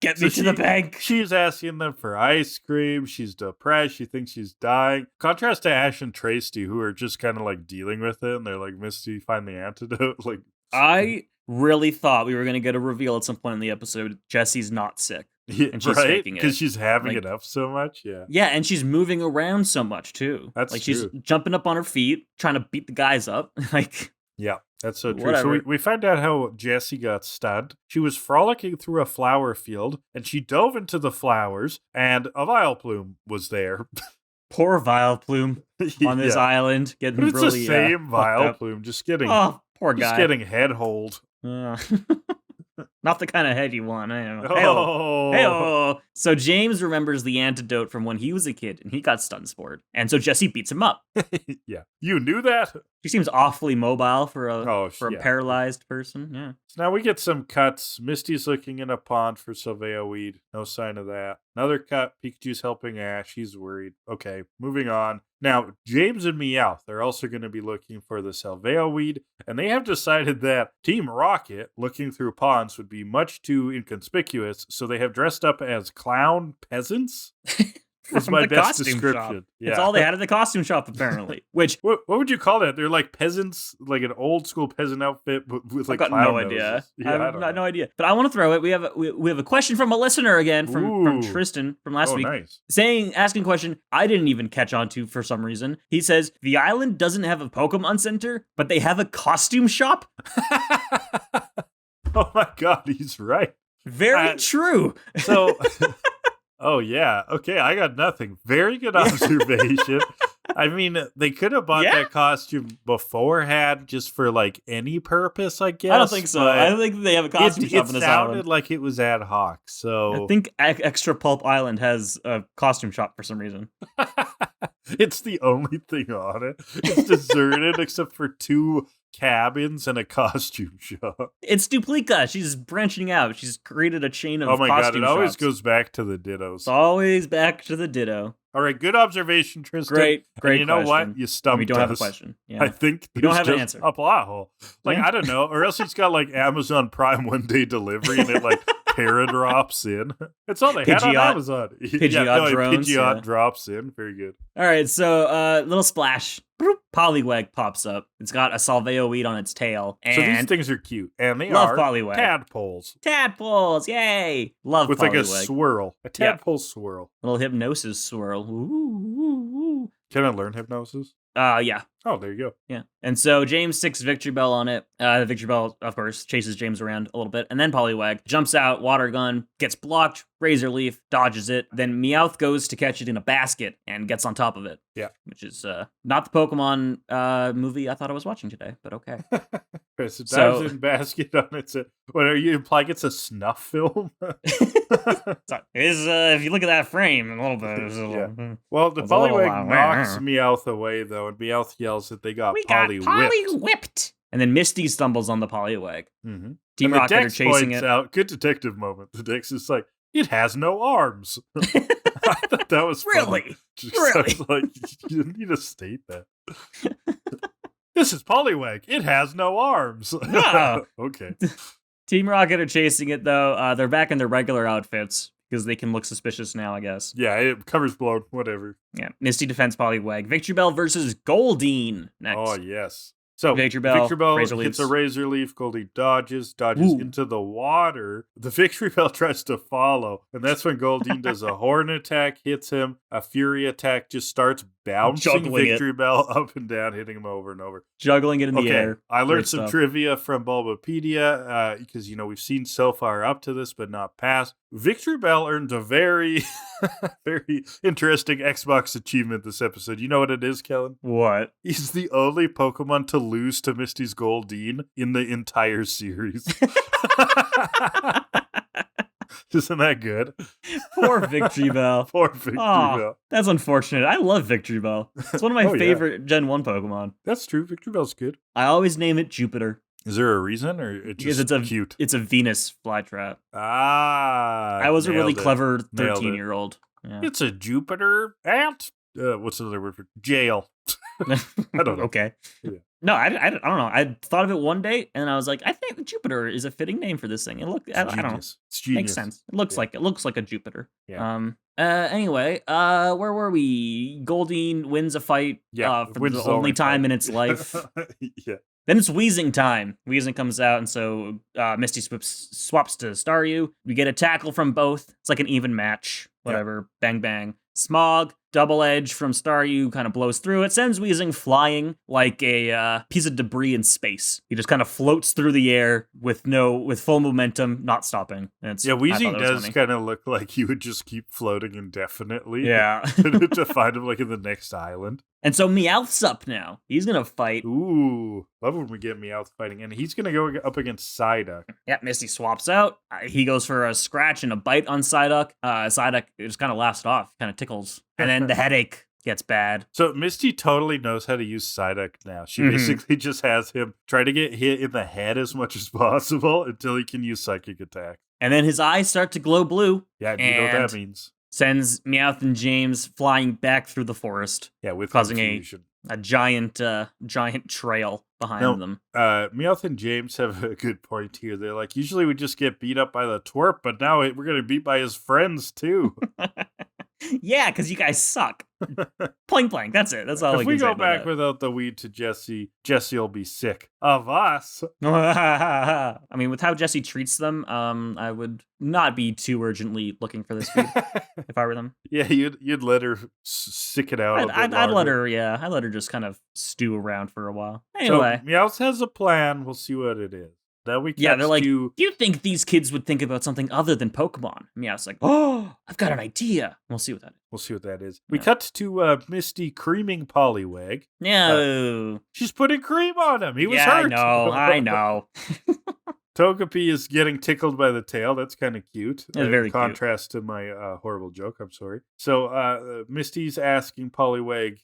Get me to the bank. She's asking them for ice cream. She's depressed. She thinks she's dying. Contrast to Ash and Tracy, who are just kind of like dealing with it. And they're like, Misty, find the antidote. Like, I really thought we were going to get a reveal at some point in the episode. Jesse's not sick. Yeah, and she's faking it. Because she's having it up so much. Yeah. Yeah, and she's moving around so much, too. That's like true. She's jumping up on her feet, trying to beat the guys up. Like, yeah, that's so true. Whatever. So we find out how Jessie got stunned. She was frolicking through a flower field, and she dove into the flowers, and a Vileplume was there. Poor Vileplume on this island, getting but it's really the same Vileplume, just getting poor guy, just getting head hold. Not the kind of head you want. I don't know. Oh. Hey-oh. So James remembers the antidote from when he was a kid and he got stun spored. And so Jessie beats him up. Yeah. You knew that? She seems awfully mobile for a paralyzed person. Yeah. So now we get some cuts. Misty's looking in a pond for Salveo weed. No sign of that. Another cut. Pikachu's helping Ash. He's worried. Okay, moving on. Now, James and Meowth are also going to be looking for the Salveo weed, and they have decided that Team Rocket looking through ponds would be much too inconspicuous, so they have dressed up as clown peasants. It's my best description. Shop. Yeah. It's all they had at the costume shop, apparently. Which what would you call that? They're like peasants, like an old school peasant outfit, but with like I've got clown no idea. noses. Yeah, I've got no idea. But I want to throw it. We have a question from a listener again from Tristan from last week. Nice. Asking a question I didn't even catch on to for some reason. He says the island doesn't have a Pokemon Center, but they have a costume shop. Oh my God, he's right. Very true. So. Oh, yeah. Okay, I got nothing. Very good observation. I mean, they could have bought that costume beforehand just for like any purpose, I guess. I don't think so. I don't think they have a costume shop on this island. It sounded like it was ad hoc, so... I think Extra Pulp Island has a costume shop for some reason. It's the only thing on it. It's deserted except for 2 cabins and a costume shop. It's Duplica. She's branching out. She's created a chain of costume shops. Oh my god, it always goes back to the dittos. It's always back to the ditto. All right, good observation, Tristan. Great and you know what? You stumped us. We don't have a question. Yeah. I think we don't have an answer. A plot hole. Like, I don't know. Or else it's got like Amazon Prime one-day delivery and it like paradrops in. It's all they had on Amazon. Pidgeot drops in. Very good. All right, so little splash. Poliwag pops up. It's got a Salveo weed on its tail. And so these things are cute. And they love are Poliwag. Tadpoles. Tadpoles, yay! Love with Poliwag. Like a swirl. A tadpole swirl. Little hypnosis swirl. Ooh. Can I learn hypnosis? Yeah. Oh, there you go. Yeah. And so James sticks Victory Bell on it. The Victory Bell, of course, chases James around a little bit. And then Poliwag jumps out, water gun, gets blocked, Razor Leaf, dodges it. Then Meowth goes to catch it in a basket and gets on top of it. Yeah. Which is not the Pokemon movie I thought I was watching today, but okay. So dives in basket on it. What are you implying? It's a snuff film? If you look at that frame, a little bit. Well, the Poliwag knocks Meowth away, though, and Meowth yells that they got whipped. And then Misty stumbles on the Poliwag. Mm-hmm. Team Rocket are chasing it. Out. Good detective moment. The Dex is like, it has no arms. I thought that was really? Funny. Really? Like, you didn't need to state that. This is Poliwag. It has no arms. No. Okay. Team Rocket are chasing it, though. They're back in their regular outfits because they can look suspicious now, I guess. Yeah, it covers blown. Whatever. Yeah. Misty defends Poliwag. Victory Bell versus Goldeen next. Oh, yes. So Victory Bell hits a Razor Leaf. Goldie dodges into the water. The Victory Bell tries to follow, and that's when Goldeen does a horn attack, hits him. A Fury attack just starts bouncing Victory Bell up and down, hitting him over and over. Juggling it in the air. I learned some trivia from Bulbapedia, because, we've seen so far up to this, but not past. Victory Bell earned a very, very interesting Xbox achievement this episode. You know what it is, Kellan? What? He's the only Pokemon to lose to Misty's Goldeen in the entire series. Isn't that good? Poor Victory Bell. Poor Victory Bell. That's unfortunate. I love Victory Bell. It's one of my favorite Gen 1 Pokemon. That's true. Victory Bell's good. I always name it Jupiter. Is there a reason, or it's just cute? It's a Venus flytrap. I was a really clever 13-year-old. Yeah. It's a Jupiter ant. What's another word for jail? I don't know. Okay. Yeah. No, I don't know. I thought of it one day, and I was like, I think Jupiter is a fitting name for this thing. I don't know. It's genius. Makes sense. It looks like a Jupiter. Yeah. Anyway, where were we? Goldeen wins a fight. For the only time in its life. Yeah. Then it's Weezing time. Weezing comes out, and so Misty swaps to Staryu. We get a tackle from both. It's like an even match. Whatever. Yep. Bang, bang. Smog, double edge from Staryu kind of blows through it, sends Weezing flying like a piece of debris in space. He just kind of floats through the air with full momentum, not stopping. Weezing does kind of look like he would just keep floating indefinitely. Yeah. To find him like in the next island. And so Meowth's up now. He's going to fight. Ooh. Love when we get Meowth fighting. And he's going to go up against Psyduck. Yeah, Misty swaps out. He goes for a scratch and a bite on Psyduck. Psyduck just kind of laughs it off. Kind of tickles. And then the headache gets bad. So Misty totally knows how to use Psyduck now. She basically just has him try to get hit in the head as much as possible until he can use Psychic Attack. And then his eyes start to glow blue. Yeah, you know what that means. Sends Meowth and James flying back through the forest. Yeah, with causing confusion. a giant trail behind them. Meowth and James have a good point here. They're like, usually we just get beat up by the twerp, but now we're going to be beat by his friends too. Yeah, because you guys suck. Pling plang. That's it. That's all I can say. If we go back without the weed to Jesse, Jesse will be sick of us. I mean, with how Jesse treats them, I would not be too urgently looking for this weed if I were them. Yeah, you'd let her sick it out. I'd let her. Yeah, I'd let her just kind of stew around for a while. Anyway, so Meowth has a plan. We'll see what it is. Now we Yeah, cut they're like, to... you think these kids would think about something other than Pokemon? Meowth's like, oh, I've got an idea. We'll see what that is. We'll see what that is. We cut to Misty creaming Poliwag. No. She's putting cream on him. He was Yeah, hurt. I know. Togepi is getting tickled by the tail. That's kind of cute. That's very contrast to my horrible joke. I'm sorry. So Misty's asking Poliwag,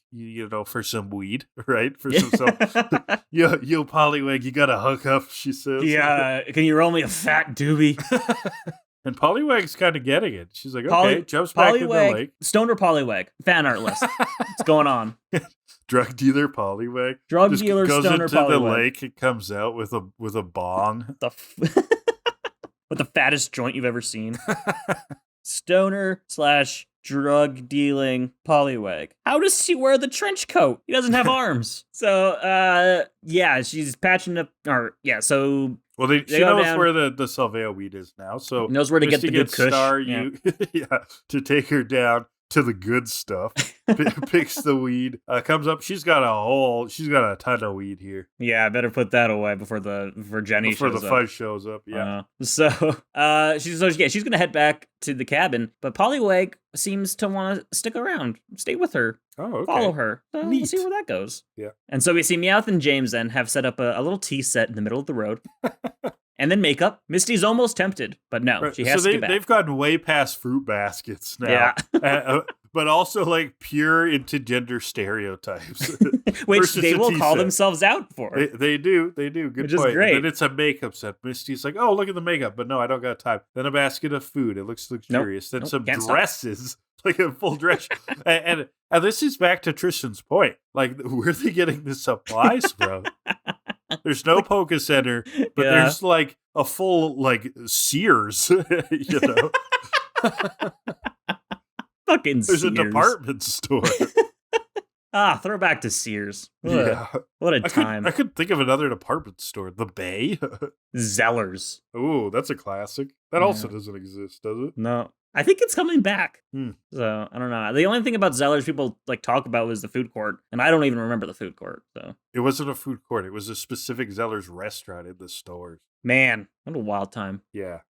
for some weed, right? For some yo, Poliwag, you got to hook up, she says. Yeah, can you roll me a fat doobie? And Poliwag's kind of getting it. She's like, okay, jumps back in the lake. Stoner Poliwag, fan art list. What's going on? Drug dealer Poliwag. Drug dealer goes Stoner into Poliwag. the lake and comes out with a bong. With the fattest joint you've ever seen. Stoner / drug dealing Poliwag. How does he wear the trench coat? He doesn't have arms. So, she's patching up. So. Well, she knows where the Salveo weed is now, so knows where to get the good kush. To take her down to the good stuff. Picks the weed, comes up. She's got a ton of weed here. Yeah, I better put that away before Jenny before shows the up. fuzz shows up. Yeah. She's gonna head back to the cabin, but Poliwag seems to want to stick around, stay with her. Oh, okay. Follow her. So we'll see where that goes. Yeah. And so we see Meowth and James then have set up a little tea set in the middle of the road. And then makeup. Misty's almost tempted, but no, she has to get back. They've gotten way past fruit baskets now. Yeah. But also like pure into gender stereotypes. Which they will call themselves out for. They do. Good Which point. is great. And it's a makeup set. Misty's like, oh, look at the makeup. But no, I don't got time. Then a basket of food. It looks luxurious. Then some dresses. Like a full dress. and this is back to Tristan's point. Like, where are they getting the supplies from? There's no Poke Center, but there's like a full like Sears, Fucking There's Sears. a department store. Throwback to Sears. What a time. I could think of another department store. The Bay? Zellers. Ooh, that's a classic. That also doesn't exist, does it? No. I think it's coming back. So, I don't know. The only thing about Zellers people like talk about was the food court, and I don't even remember the food court. So it wasn't a food court. It was a specific Zellers restaurant in the stores. Man, what a wild time. Yeah.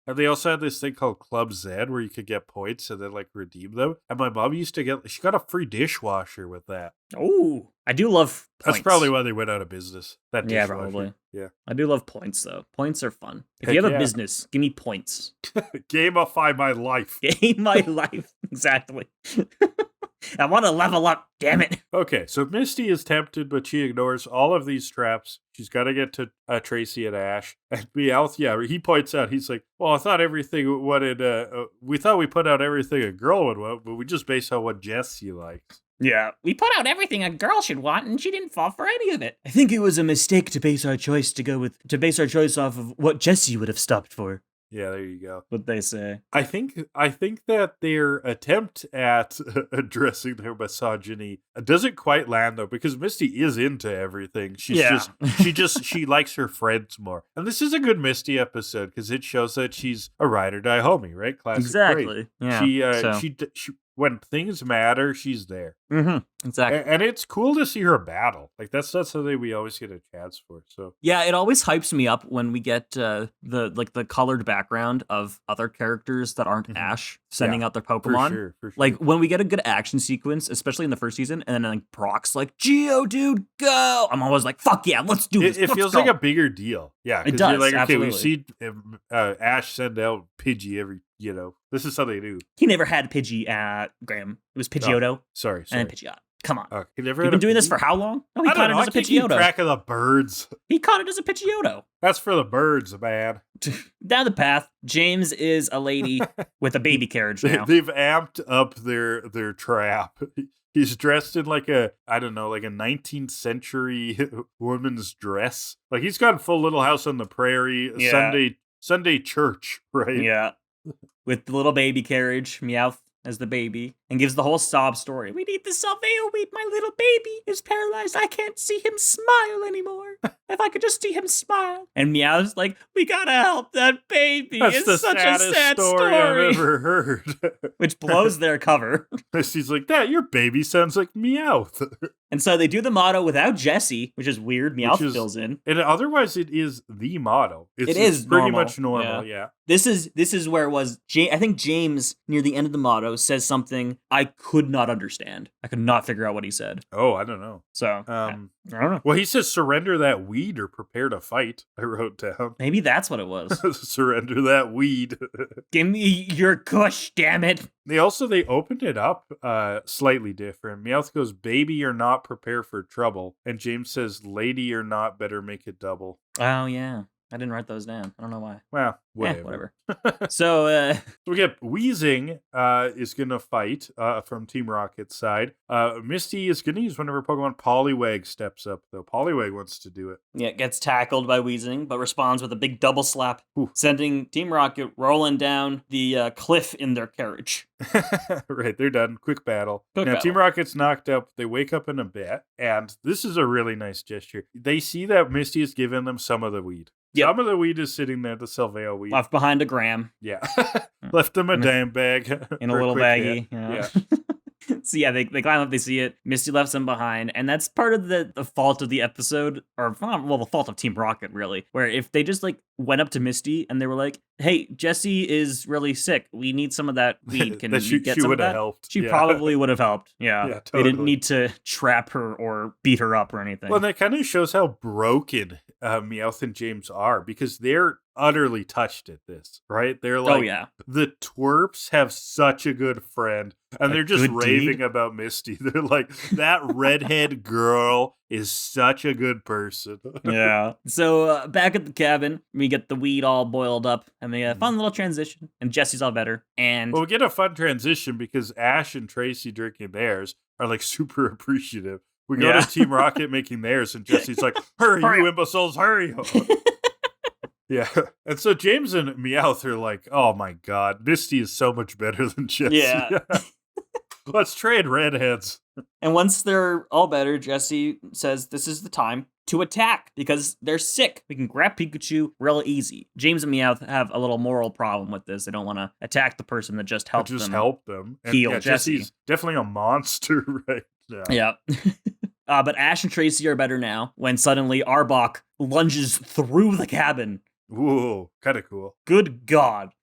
And they also had this thing called Club Z where you could get points and then like redeem them. And my mom used to she got a free dishwasher with that. Oh, I do love points. That's probably why they went out of business. That dishwasher. Yeah, probably. Yeah. I do love points though. Points are fun. If you have a business, give me points. Gamify my life. Game my life. Exactly. I want to level up, damn it. Okay, so Misty is tempted, but she ignores all of these traps. She's got to get to Tracy and Ash. And Meowth, he points out, he's like, well, I thought everything we thought we put out everything a girl would want, but we just base on what Jessie likes. Yeah. We put out everything a girl should want, and she didn't fall for any of it. I think it was a mistake to base our choice off of what Jessie would have stopped for. Yeah, there you go. What they say. I think that their attempt at addressing their misogyny doesn't quite land though, because Misty is into everything. She likes her friends more. And this is a good Misty episode because it shows that she's a ride or die homie, right? Classic. Exactly. Great. Yeah. She when things matter, she's there. Mm-hmm. Exactly. And it's cool to see her battle. Like that's something we always get a chance for. So yeah, it always hypes me up when we get the colored background of other characters that aren't Ash sending out their Pokemon. For sure. Like when we get a good action sequence, especially in the first season, and then like Brock's like, "Geodude, go!" I'm always like, "Fuck yeah, let's do this." It feels like a bigger deal. Yeah, it does. You're like, okay, absolutely. we see Ash send out Pidgey every. This is something new. He never had Pidgey at Graham. It was Pidgeotto. Sorry. And Pidgeot. Come on. You've been doing this for how long? No, he caught it as a Pidgeotto. Keep track of the birds. He caught it as a Pidgeotto. That's for the birds, man. Down the path, James is a lady with a baby carriage now. They've amped up their trap. He's dressed in like a 19th century woman's dress. Like he's got full Little House on the Prairie, Sunday church, right? Yeah. With the little baby carriage, Meowth as the baby. and gives the whole sob story. We need the Salveo weed. My little baby is paralyzed. I can't see him smile anymore. If I could just see him smile. And Meowth's like, we gotta help that baby. That's it's the such saddest a sad story I've ever heard. Which blows their cover. She's like, that, your baby sounds like Meowth. And so they do the motto without Jesse, which is weird. Meowth fills in. And otherwise, it is the motto. It's pretty normal. much normal, yeah. This is where it was. I think James, near the end of the motto, says something I could not understand. I could not figure out what he said. Oh, I don't know. So, I don't know. Well, he says, surrender that weed or prepare to fight. I wrote down. Maybe that's what it was. Surrender that weed. Give me your kush, damn it. They opened it up slightly different. Meowth goes, baby or not, prepare for trouble. And James says, lady or not, better make it double. Oh, yeah. I didn't write those down. I don't know why. Well, whatever. So we get Weezing is going to fight from Team Rocket's side. Misty is going to use one of her Pokemon. Poliwag steps up, though. Poliwag wants to do it. Yeah, gets tackled by Weezing, but responds with a big double slap, sending Team Rocket rolling down the cliff in their carriage. Right, they're done. Quick battle. Team Rocket's knocked up. They wake up in a bit, and this is a really nice gesture. They see that Misty has given them some of the weed. Yep. Some of the weed is sitting there, the Salveo weed. Left behind a gram. Yeah. Left them a damn bag. In a little baggie. Yeah. So yeah, they climb up, they see it. Misty left them behind, and that's part of the fault of the episode, or well, the fault of Team Rocket, really, where if they just like went up to Misty and they were like, hey, Jessie is really sick. We need some of that weed. Can we get some of that? Helped. She probably would have helped. Yeah. Totally. They didn't need to trap her or beat her up or anything. Well, that kind of shows how broken Meowth and James are, because they're utterly touched at this, right? They're like, the twerps have such a good friend, and they're just raving about Misty. They're like, that redhead girl is such a good person. Yeah. So back at the cabin, we get the weed all boiled up, and we get a fun little transition, and Jessie's all better. And we get a fun transition because Ash and Tracy drinking theirs are like super appreciative. We go to Team Rocket making theirs, and Jessie's like, hurry, you imbeciles, hurry. Yeah. And so James and Meowth are like, oh my god, Misty is so much better than Jessie. Yeah. Let's trade redheads. And once they're all better, Jessie says this is the time to attack because they're sick. We can grab Pikachu real easy. James and Meowth have a little moral problem with this. They don't want to attack the person that just helped them. And heal Jessie. Jessie's definitely a monster right now. Yeah. But Ash and Tracy are better now when suddenly Arbok lunges through the cabin. Whoa, kind of cool. Good God.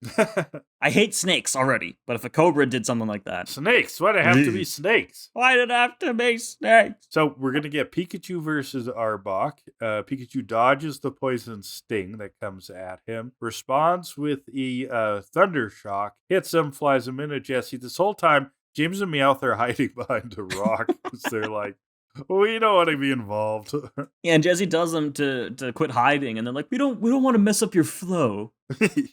I hate snakes already, but if a cobra did something like that. Snakes? Why'd it have to be snakes? Why did it have to be snakes? So we're going to get Pikachu versus Arbok. Pikachu dodges the poison sting that comes at him, responds with a Thunder Shock, hits him, flies him into Jessie. This whole time, James and Meowth are hiding behind a rock because they're like, we don't want to be involved. Yeah, and Jessie tells them to quit hiding, and they're like, we don't want to mess up your flow.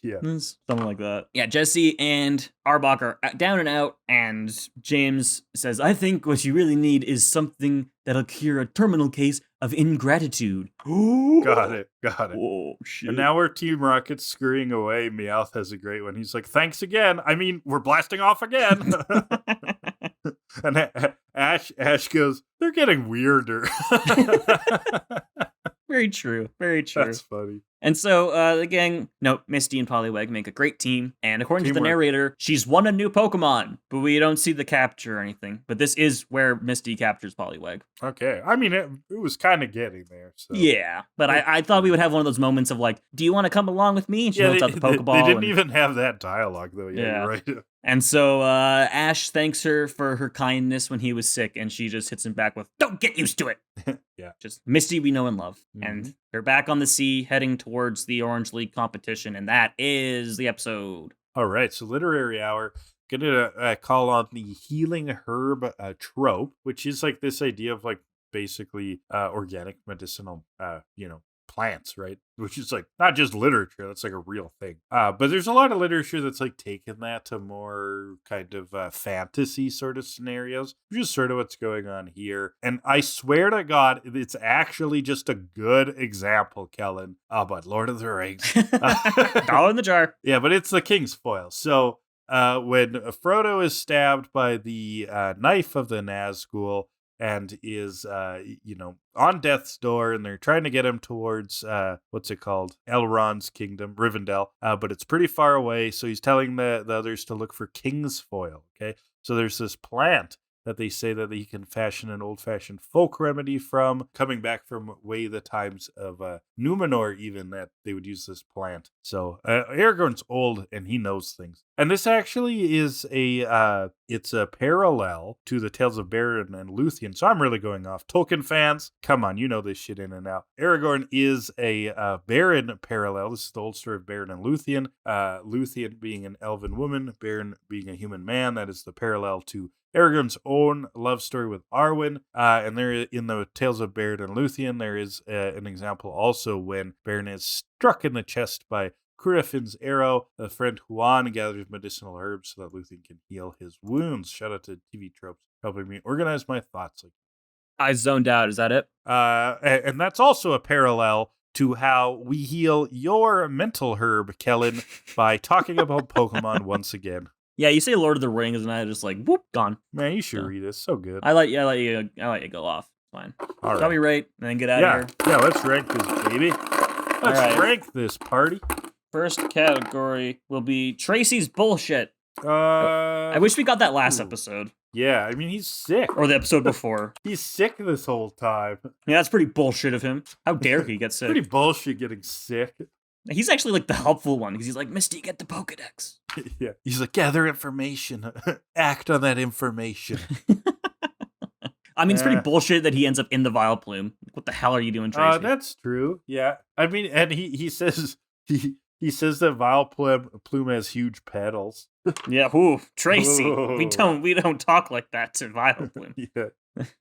Yeah. Something like that. Yeah, Jessie and Arbok are down and out, and James says, I think what you really need is something that'll cure a terminal case of ingratitude. Got it. Oh, shit. And now we're Team Rocket scurrying away. Meowth has a great one. He's like, thanks again. I mean, we're blasting off again. And Ash goes, they're getting weirder. Very true. That's funny. And so the gang, Misty and Poliwag make a great team. And according to the narrator, she's won a new Pokemon, but we don't see the capture or anything. But this is where Misty captures Poliwag. Okay. I mean, it was kind of getting there. So. Yeah. But I thought we would have one of those moments of like, do you want to come along with me? And she holds out the Pokeball. They didn't even have that dialogue, though. Yeah, you're right. And so Ash thanks her for her kindness when he was sick, and she just hits him back with, don't get used to it. Yeah. Just Misty we know and love. Mm-hmm. And they're back on the sea, heading towards the Orange League competition, and that is the episode. All right, so Literary Hour. Gonna call on the healing herb trope, which is like this idea of like basically organic medicinal, plants, right? Which is like not just literature, that's like a real thing. But there's a lot of literature that's like taken that to more kind of fantasy sort of scenarios, which is sort of what's going on here. And I swear to God, it's actually just a good example, Kellan. But Lord of the Rings. Dollar in the jar. Yeah, but it's the King's Foil. So when Frodo is stabbed by the knife of the Nazgul and is, on death's door, and they're trying to get him towards, what's it called? Elrond's kingdom, Rivendell, but it's pretty far away, so he's telling the others to look for King's Foil, okay? So there's this plant that they say that he can fashion an old-fashioned folk remedy from, coming back from way the times of Numenor even, that they would use this plant. So Aragorn's old, and he knows things. And this actually is it's a parallel to the Tales of Beren and Luthien, so I'm really going off. Tolkien fans, come on, you know this shit in and out. Aragorn is a Beren parallel. This is the old story of Beren and Luthien. Luthien being an elven woman, Beren being a human man. That is the parallel to Aragorn's own love story with Arwen, and there in the Tales of Beren and Luthien, there is an example also when Beren is struck in the chest by Curafin's arrow. The friend Huan gathers medicinal herbs so that Luthien can heal his wounds. Shout out to TV Tropes helping me organize my thoughts. I zoned out. Is that it? And that's also a parallel to how we heal your mental herb, Kellan, by talking about Pokemon once again. Yeah, you say Lord of the Rings, and I just like, whoop, gone. Man, you should read it. It's so good. I let you go off. Fine. All right. Tell me right, and then get out of here. Yeah, let's rank this, baby. Let's rank this party. First category will be Tracy's bullshit. I wish we got that last episode. Yeah, I mean, he's sick. Or the episode before. He's sick this whole time. Yeah, that's pretty bullshit of him. How dare he get sick? Pretty bullshit getting sick. He's actually like the helpful one, because he's like, Misty, get the Pokedex. Yeah. He's like, gather information. Act on that information. I mean, it's pretty bullshit that he ends up in the Vileplume. What the hell are you doing, Tracy? That's true. Yeah. I mean, and he says he says that Vileplume has huge petals. Yeah, ooh, Tracy. Ooh. We don't talk like that to Vileplume. Yeah.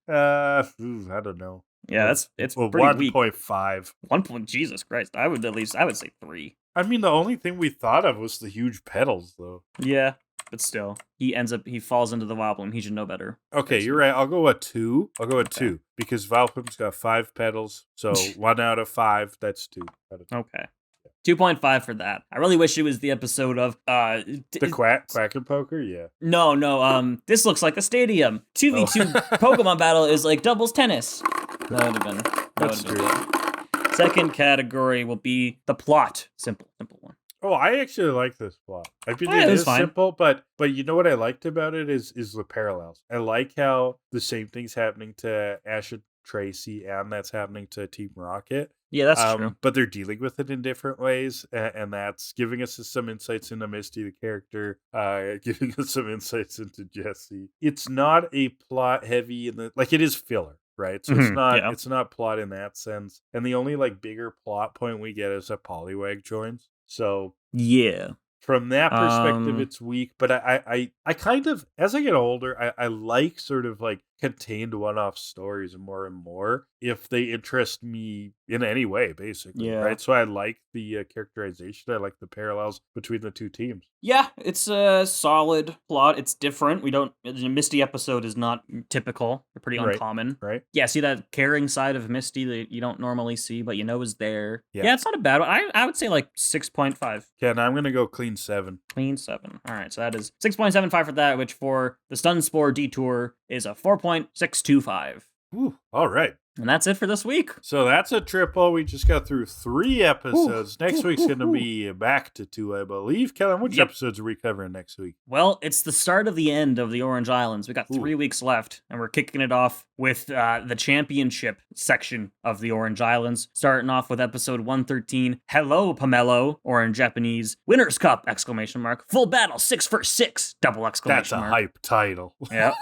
I don't know. Yeah, it's pretty weak. 1.5. 1 point. Jesus Christ! I would say 3. I mean, the only thing we thought of was the huge petals, though. Yeah, but still, he falls into the Vileplume. He should know better. Okay, you're right. I'll go with 2. Two because Vileplume's got 5 petals, so 1 out of 5. That's 2 out of 2. Okay. 2.5 for that. I really wish it was the episode of the Quack and Poker. Yeah. No. This looks like a stadium. 2v2 Pokemon battle is like doubles tennis. That would have been. That's true. Second category will be the plot. Simple one. Oh, I actually like this plot. I mean, it is fine. Simple, but you know what I liked about it is the parallels. I like how the same thing's happening to Ash and Tracy, and that's happening to Team Rocket. Yeah, that's true. But they're dealing with it in different ways, and that's giving us some insights into Misty, the character, giving us some insights into Jessie. It's not a plot heavy it is filler, right? So it's not plot in that sense. And the only bigger plot point we get is that Poliwag joins. So yeah. From that perspective, it's weak, but I kind of, as I get older, I like sort of contained one-off stories more and more if they interest me in any way, basically. Yeah. Right? So I like the characterization. I like the parallels between the two teams. Yeah, it's a solid plot. It's different. The Misty episode is not typical. They're pretty uncommon. Right. Yeah, see that caring side of Misty that you don't normally see, but is there. Yeah, it's not a bad one. I would say 6.5. Yeah, and I'm going to go clean 7. Clean 7. All right, so that is 6.75 for that, which for the Stun Spore Detour is a 4.625. Ooh, all right. And that's it for this week. So that's a triple. We just got through 3 episodes. Next week's going to be back to 2, I believe. Kellan, which episodes are we covering next week? Well, it's the start of the end of the Orange Islands. We got 3 weeks left, and we're kicking it off with the championship section of the Orange Islands. Starting off with episode 113, Hello, Pomelo, or in Japanese, Winner's Cup, ! Full battle, 6 for 6, ! That's a hype title. Yep.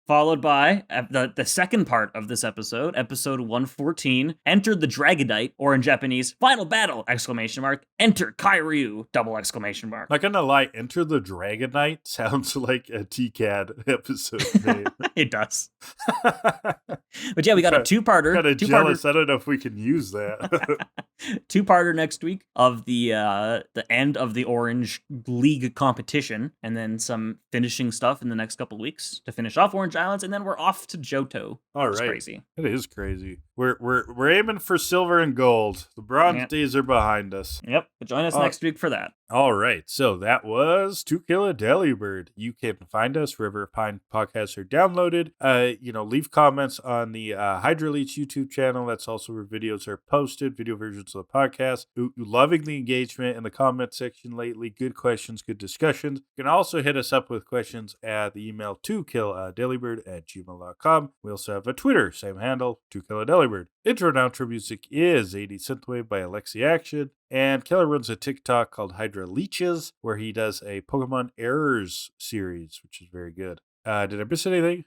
Followed by the second part of this episode, episode 114, Enter the Dragonite, or in Japanese, Final Battle! Enter Kairyu! ! Not gonna lie, Enter the Dragonite sounds like a TCAD episode name. It does. But yeah, we got a two-parter. Kind of jealous. I don't know if we can use that. Two-parter next week of the end of the Orange League competition, and then some finishing stuff in the next couple of weeks to finish off Orange Islands, and then we're off to Johto. All It's right, crazy. It is crazy. We're aiming for silver and gold. The bronze days are behind us. Yep. But join us next week for that. All right, so that was To Kill a Delibird. You can find us wherever fine podcasts are downloaded. Leave comments on the Hydroleech YouTube channel. That's also where videos are posted, video versions of the podcast. Loving the engagement in the comment section lately. Good questions, good discussions. You can also hit us up with questions at the email tokilladelibird@gmail.com. We also have a Twitter, same handle, To Kill a Delibird. Intro and outro music is 80 Synthwave by Alexi Action. And Kellan runs a TikTok called Hydra Leeches, where he does a Pokemon Errors series, which is very good. Did I miss anything?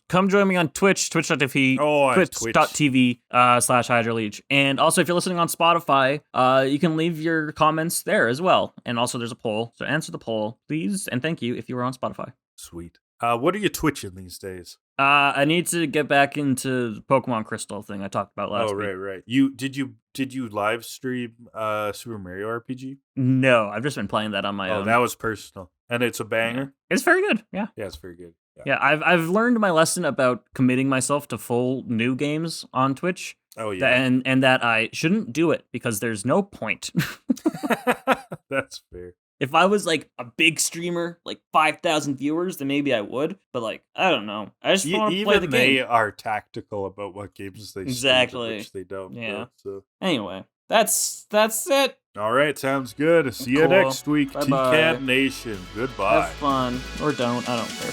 Come join me on Twitch, twitch.tv, twitch.tv /HydroLeech. And also, if you're listening on Spotify, you can leave your comments there as well. And also, there's a poll. So answer the poll, please. And thank you if you were on Spotify. Sweet. What are you twitching these days? I need to get back into the Pokemon Crystal thing I talked about last week. Oh, right. Did you live stream Super Mario RPG? No, I've just been playing that on my own. Oh, that was personal. And it's a banger? It's very good, yeah. Yeah, it's very good. Yeah, I've learned my lesson about committing myself to full new games on Twitch. Oh, yeah. And that I shouldn't do it because there's no point. That's fair. If I was like a big streamer, like 5,000 viewers, then maybe I would. But like, I don't know. I just want to play the game. Even they are tactical about what games they stream, which they don't. Yeah. So. Anyway, that's it. All right, sounds good. See you next week. Bye-bye. TCAT Nation. Goodbye. Have fun. Or don't. I don't care.